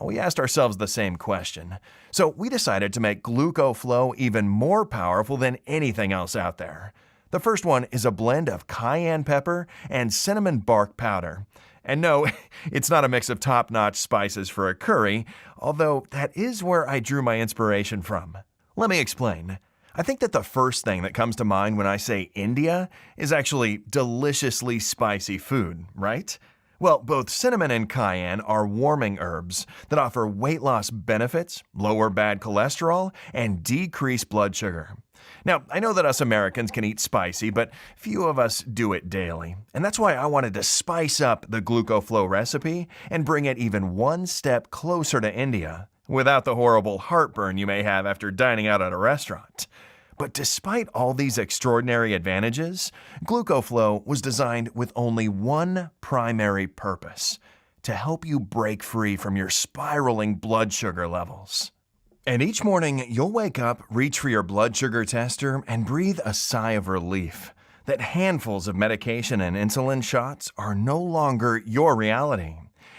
We asked ourselves the same question, so we decided to make Glucoflow even more powerful than anything else out there. The first one is a blend of cayenne pepper and cinnamon bark powder. And no, it's not a mix of top-notch spices for a curry, although that is where I drew my inspiration from. Let me explain. I think that the first thing that comes to mind when I say India is actually deliciously spicy food, right? Well, both cinnamon and cayenne are warming herbs that offer weight loss benefits, lower bad cholesterol, and decrease blood sugar. Now, I know that us Americans can eat spicy, but few of us do it daily. And that's why I wanted to spice up the Glucoflow recipe and bring it even one step closer to India, without the horrible heartburn you may have after dining out at a restaurant. But despite all these extraordinary advantages, Glucoflow was designed with only one primary purpose: to help you break free from your spiraling blood sugar levels. And each morning, you'll wake up, reach for your blood sugar tester, and breathe a sigh of relief that handfuls of medication and insulin shots are no longer your reality.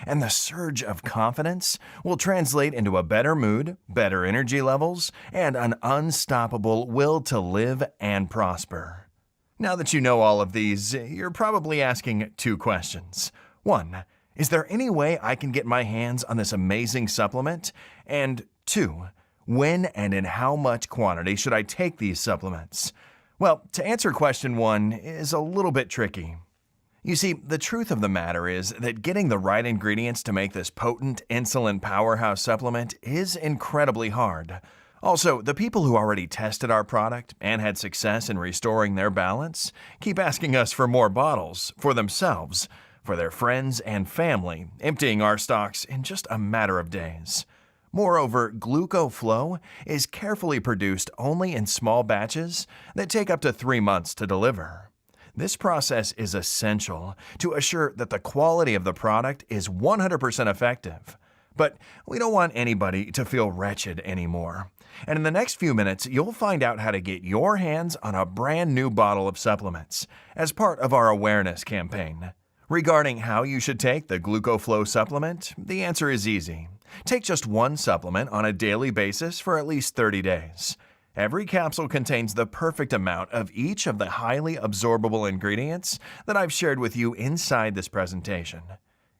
And the surge of confidence will translate into a better mood, better energy levels, and an unstoppable will to live and prosper. Now that you know all of these, you're probably asking 2 questions. 1. Is there any way I can get my hands on this amazing supplement? And 2. When and in how much quantity should I take these supplements? Well, to answer question 1 is a little bit tricky. You see, the truth of the matter is that getting the right ingredients to make this potent insulin powerhouse supplement is incredibly hard. Also, the people who already tested our product and had success in restoring their balance keep asking us for more bottles for themselves, for their friends and family, emptying our stocks in just a matter of days. Moreover, Glucoflow is carefully produced only in small batches that take up to 3 months to deliver. This process is essential to assure that the quality of the product is 100% effective. But we don't want anybody to feel wretched anymore. And in the next few minutes, you'll find out how to get your hands on a brand new bottle of supplements as part of our awareness campaign. Regarding how you should take the Glucoflow supplement, the answer is easy. Take just one supplement on a daily basis for at least 30 days. Every capsule contains the perfect amount of each of the highly absorbable ingredients that I've shared with you inside this presentation.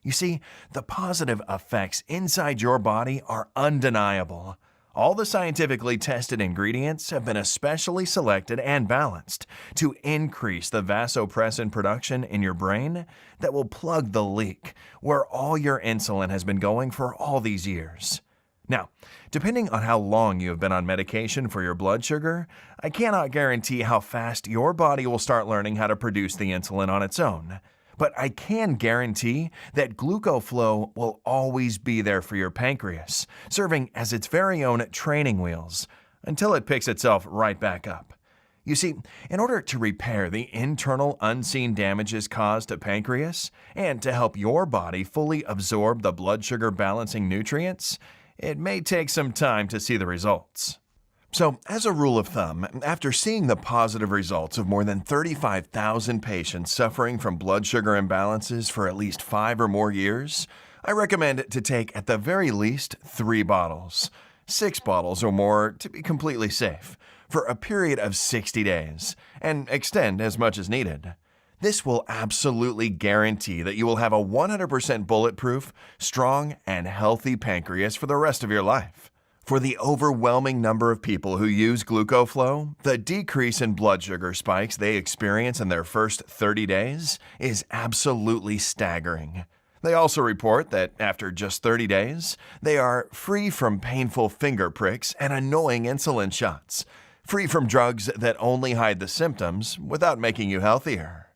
You see, the positive effects inside your body are undeniable. All the scientifically tested ingredients have been especially selected and balanced to increase the vasopressin production in your brain that will plug the leak where all your insulin has been going for all these years. Now, depending on how long you have been on medication for your blood sugar, I cannot guarantee how fast your body will start learning how to produce the insulin on its own. But I can guarantee that Glucoflow will always be there for your pancreas, serving as its very own training wheels, until it picks itself right back up. You see, in order to repair the internal unseen damages caused to pancreas, and to help your body fully absorb the blood sugar balancing nutrients, it may take some time to see the results. So, as a rule of thumb, after seeing the positive results of more than 35,000 patients suffering from blood sugar imbalances for at least 5 or more years, I recommend to take at the very least 3 bottles, 6 bottles or more to be completely safe, for a period of 60 days, and extend as much as needed. This will absolutely guarantee that you will have a 100% bulletproof, strong, and healthy pancreas for the rest of your life. For the overwhelming number of people who use Glucoflow, the decrease in blood sugar spikes they experience in their first 30 days is absolutely staggering. They also report that after just 30 days, they are free from painful finger pricks and annoying insulin shots, free from drugs that only hide the symptoms without making you healthier.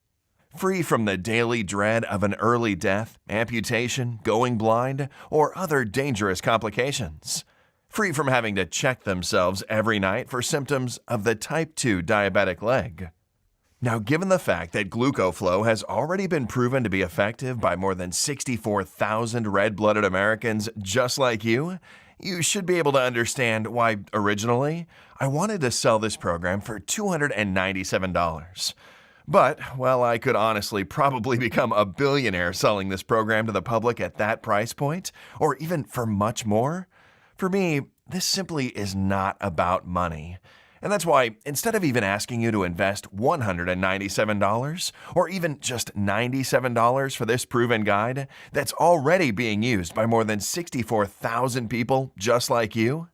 free from the daily dread of an early death, amputation, going blind, or other dangerous complications. Free from having to check themselves every night for symptoms of the type 2 diabetic leg. Now, given the fact that Glucoflow has already been proven to be effective by more than 64,000 red-blooded Americans just like you should be able to understand why, originally, I wanted to sell this program for $297. But, well, I could honestly probably become a billionaire selling this program to the public at that price point, or even for much more. For me, this simply is not about money. And that's why, instead of even asking you to invest $197 or even just $97 for this proven guide that's already being used by more than 64,000 people just like you,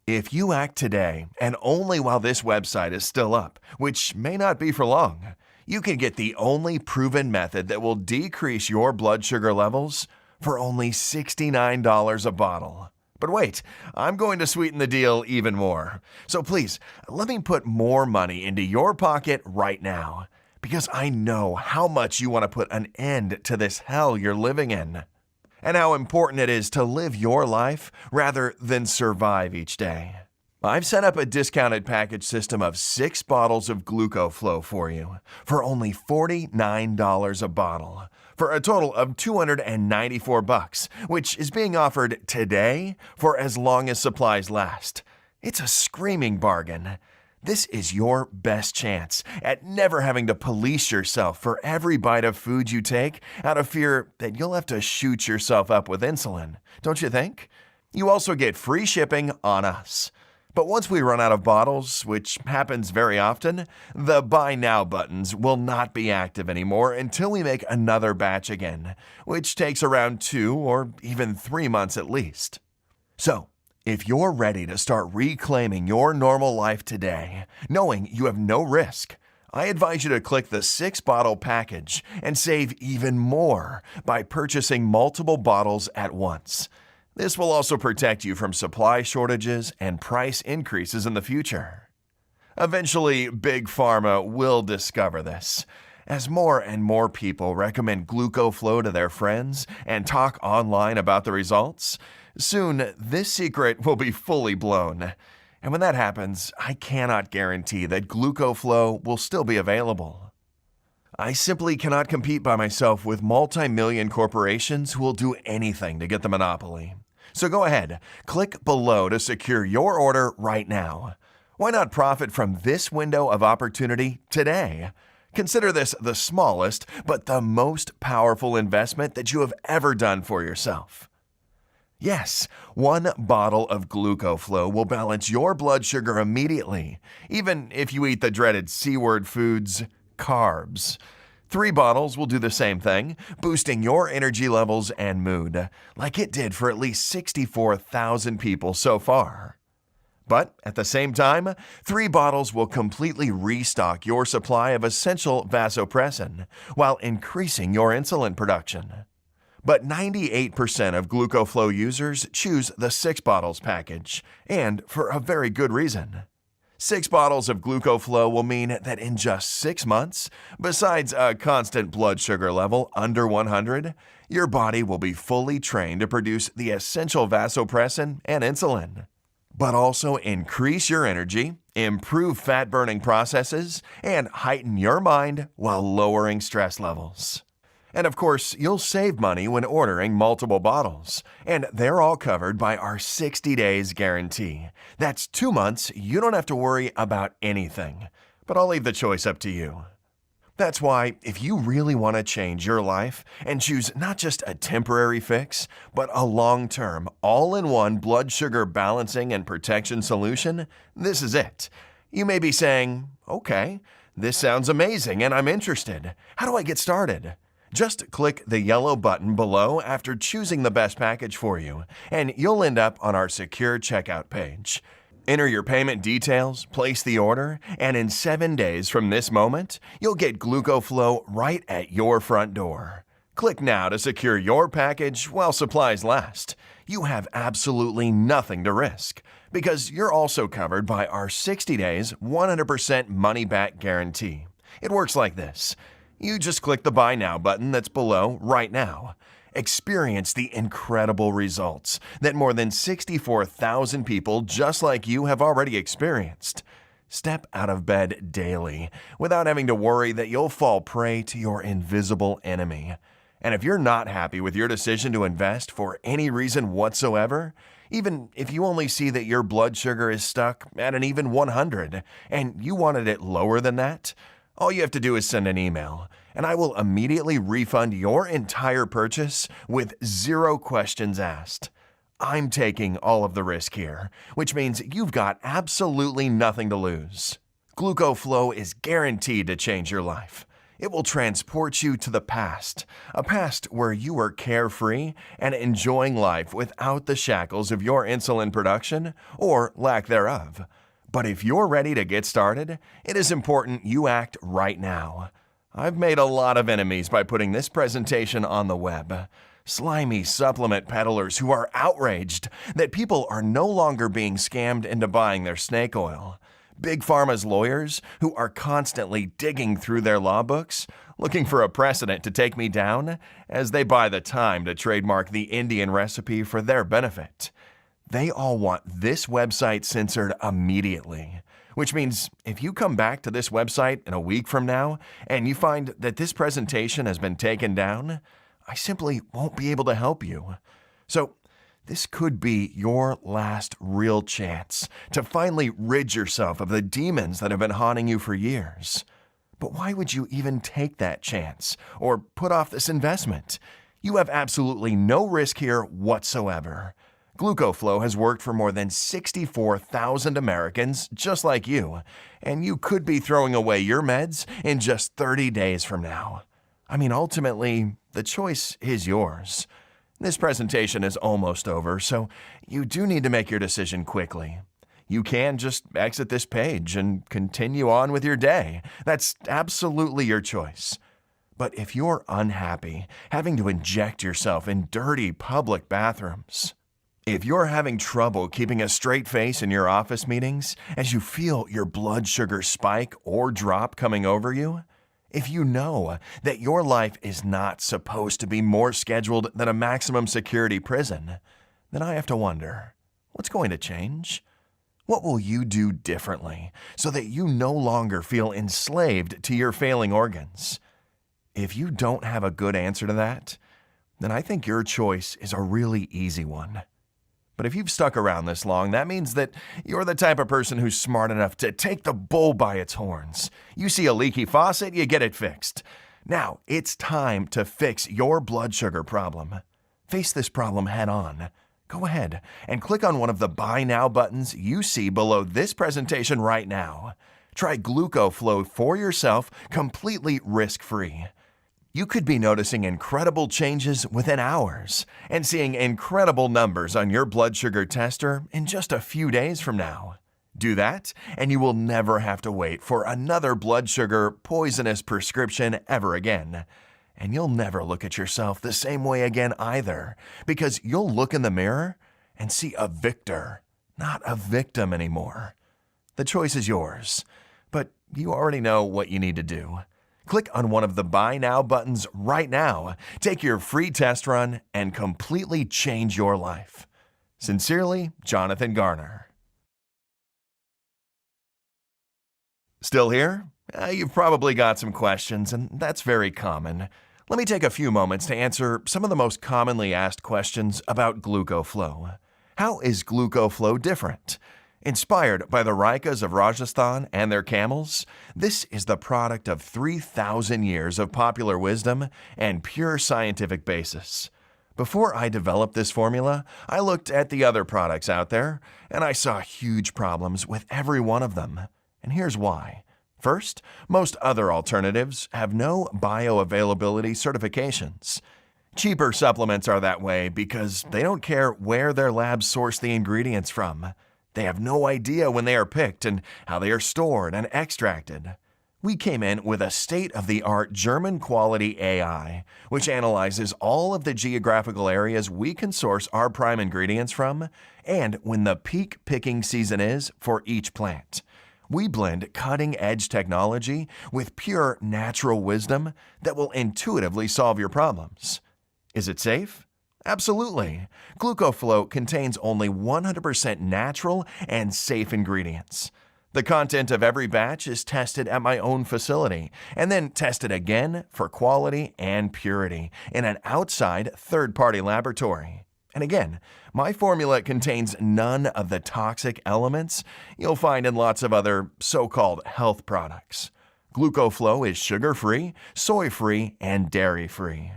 if you act today and only while this website is still up, which may not be for long, you can get the only proven method that will decrease your blood sugar levels for only $69 a bottle. But wait, I'm going to sweeten the deal even more. So please, let me put more money into your pocket right now, because I know how much you want to put an end to this hell you're living in, and how important it is to live your life rather than survive each day. I've set up a discounted package system of 6 bottles of Glucoflow for you for only $49 a bottle, for a total of $294, which is being offered today for as long as supplies last. It's a screaming bargain. This is your best chance at never having to police yourself for every bite of food you take out of fear that you'll have to shoot yourself up with insulin, don't you think? You also get free shipping on us. But once we run out of bottles, which happens very often, the Buy Now buttons will not be active anymore until we make another batch again, which takes around 2 or even 3 months at least. So, if you're ready to start reclaiming your normal life today, knowing you have no risk, I advise you to click the 6-bottle package and save even more by purchasing multiple bottles at once. This will also protect you from supply shortages and price increases in the future. Eventually, Big Pharma will discover this. As more and more people recommend Glucoflow to their friends and talk online about the results, soon this secret will be fully blown. And when that happens, I cannot guarantee that Glucoflow will still be available. I simply cannot compete by myself with multi-million corporations who will do anything to get the monopoly. So go ahead, click below to secure your order right now. Why not profit from this window of opportunity today? Consider this the smallest but the most powerful investment that you have ever done for yourself. Yes, 1 bottle of Glucoflow will balance your blood sugar immediately, even if you eat the dreaded C-word foods, carbs. 3 bottles will do the same thing, boosting your energy levels and mood, like it did for at least 64,000 people so far. But at the same time, 3 bottles will completely restock your supply of essential vasopressin while increasing your insulin production. But 98% of Glucoflow users choose the 6 bottles package, and for a very good reason. 6 bottles of Glucoflow will mean that in just 6 months, besides a constant blood sugar level under 100, your body will be fully trained to produce the essential vasopressin and insulin, but also increase your energy, improve fat-burning processes, and heighten your mind while lowering stress levels. And of course, you'll save money when ordering multiple bottles, and they're all covered by our 60 days guarantee. That's 2 months you don't have to worry about anything, but I'll leave the choice up to you. That's why, if you really want to change your life and choose not just a temporary fix, but a long-term, all-in-one blood sugar balancing and protection solution, this is it. You may be saying, okay, this sounds amazing and I'm interested. How do I get started? Just click the yellow button below after choosing the best package for you, and you'll end up on our secure checkout page. Enter your payment details, place the order, and in 7 days from this moment, you'll get Glucoflow right at your front door. Click now to secure your package while supplies last. You have absolutely nothing to risk, because you're also covered by our 60 days, 100% money-back guarantee. It works like this. You just click the Buy Now button that's below right now. Experience the incredible results that more than 64,000 people just like you have already experienced. Step out of bed daily without having to worry that you'll fall prey to your invisible enemy. And if you're not happy with your decision to invest for any reason whatsoever, even if you only see that your blood sugar is stuck at an even 100 and you wanted it lower than that, all you have to do is send an email, and I will immediately refund your entire purchase with 0 questions asked. I'm taking all of the risk here, which means you've got absolutely nothing to lose. Glucoflow is guaranteed to change your life. It will transport you to the past, a past where you were carefree and enjoying life without the shackles of your insulin production or lack thereof. But if you're ready to get started, it is important you act right now. I've made a lot of enemies by putting this presentation on the web. Slimy supplement peddlers who are outraged that people are no longer being scammed into buying their snake oil. Big Pharma's lawyers who are constantly digging through their law books, looking for a precedent to take me down as they buy the time to trademark the Indian recipe for their benefit. They all want this website censored immediately, which means if you come back to this website in a week from now and you find that this presentation has been taken down, I simply won't be able to help you. So this could be your last real chance to finally rid yourself of the demons that have been haunting you for years. But why would you even take that chance or put off this investment? You have absolutely no risk here whatsoever. Glucoflow has worked for more than 64,000 Americans just like you, and you could be throwing away your meds in just 30 days from now. I mean, ultimately, the choice is yours. This presentation is almost over, so you do need to make your decision quickly. You can just exit this page and continue on with your day. That's absolutely your choice. But if you're unhappy having to inject yourself in dirty public bathrooms, if you're having trouble keeping a straight face in your office meetings as you feel your blood sugar spike or drop coming over you, if you know that your life is not supposed to be more scheduled than a maximum security prison, then I have to wonder, what's going to change? What will you do differently so that you no longer feel enslaved to your failing organs? If you don't have a good answer to that, then I think your choice is a really easy one. But if you've stuck around this long, that means that you're the type of person who's smart enough to take the bull by its horns. You see a leaky faucet, you get it fixed. Now, it's time to fix your blood sugar problem. Face this problem head on. Go ahead and click on one of the Buy Now buttons you see below this presentation right now. Try Glucoflow for yourself completely risk-free. You could be noticing incredible changes within hours and seeing incredible numbers on your blood sugar tester in just a few days from now. Do that, and you will never have to wait for another blood sugar poisonous prescription ever again. And you'll never look at yourself the same way again either, because you'll look in the mirror and see a victor, not a victim anymore. The choice is yours, but you already know what you need to do. Click on one of the Buy Now buttons right now, take your free test run, and completely change your life. Sincerely, Jonathan Garner. Still here? You've probably got some questions, and that's very common. Let me take a few moments to answer some of the most commonly asked questions about Glucoflow. How is Glucoflow different? Inspired by the Raikas of Rajasthan and their camels, this is the product of 3,000 years of popular wisdom and pure scientific basis. Before I developed this formula, I looked at the other products out there, and I saw huge problems with every one of them. And here's why. First, most other alternatives have no bioavailability certifications. Cheaper supplements are that way because they don't care where their labs source the ingredients from. They have no idea when they are picked and how they are stored and extracted. We came in with a state-of-the-art German-quality AI, which analyzes all of the geographical areas we can source our prime ingredients from and when the peak picking season is for each plant. We blend cutting-edge technology with pure natural wisdom that will intuitively solve your problems. Is it safe? Absolutely. Glucoflow contains only 100% natural and safe ingredients. The content of every batch is tested at my own facility and then tested again for quality and purity in an outside third-party laboratory. And again, my formula contains none of the toxic elements you'll find in lots of other so-called health products. Glucoflow is sugar-free, soy-free, and dairy-free.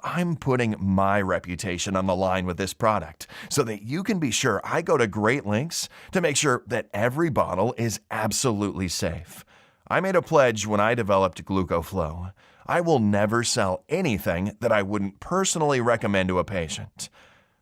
I'm putting my reputation on the line with this product so that you can be sure I go to great lengths to make sure that every bottle is absolutely safe. I made a pledge when I developed Glucoflow. I will never sell anything that I wouldn't personally recommend to a patient.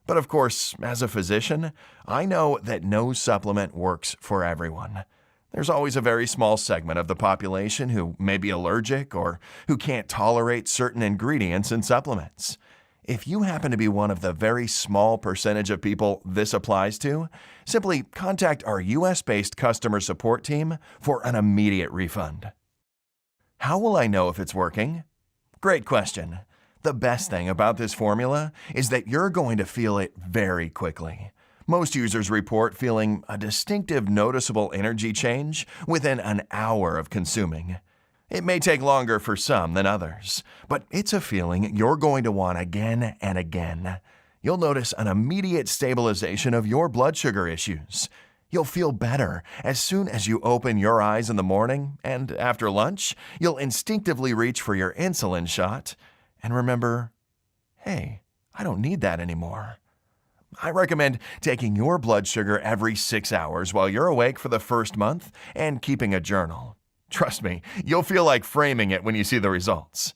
But of course, as a physician, I know that no supplement works for everyone. There's always a very small segment of the population who may be allergic or who can't tolerate certain ingredients in supplements. If you happen to be one of the very small percentage of people this applies to, simply contact our US-based customer support team for an immediate refund. How will I know if it's working? Great question. The best thing about this formula is that you're going to feel it very quickly. Most users report feeling a distinctive noticeable energy change within an hour of consuming. It may take longer for some than others, but it's a feeling you're going to want again and again. You'll notice an immediate stabilization of your blood sugar issues. You'll feel better as soon as you open your eyes in the morning, and after lunch, you'll instinctively reach for your insulin shot and remember, hey, I don't need that anymore. I recommend taking your blood sugar every 6 hours while you're awake for the first month and keeping a journal. Trust me, you'll feel like framing it when you see the results.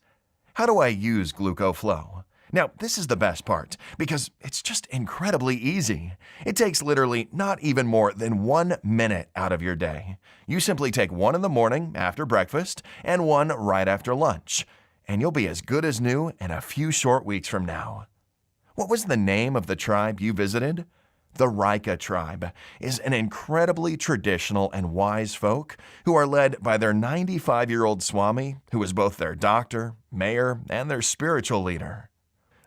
How do I use Glucoflow? Now, this is the best part because it's just incredibly easy. It takes literally not even more than 1 minute out of your day. You simply take one in the morning after breakfast and one right after lunch, and you'll be as good as new in a few short weeks from now. What was the name of the tribe you visited? The Rika tribe is an incredibly traditional and wise folk who are led by their 95-year-old Swami, who is both their doctor, mayor, and their spiritual leader.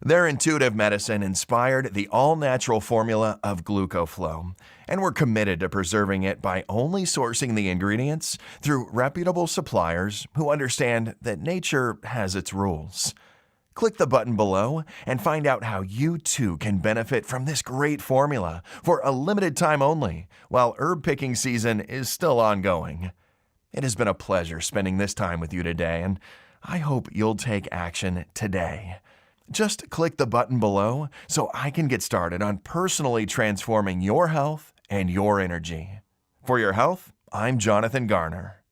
Their intuitive medicine inspired the all-natural formula of Glucoflow, and we're committed to preserving it by only sourcing the ingredients through reputable suppliers who understand that nature has its rules. Click the button below and find out how you too can benefit from this great formula for a limited time only, while herb picking season is still ongoing. It has been a pleasure spending this time with you today, and I hope you'll take action today. Just click the button below so I can get started on personally transforming your health and your energy. For your health, I'm Jonathan Garner.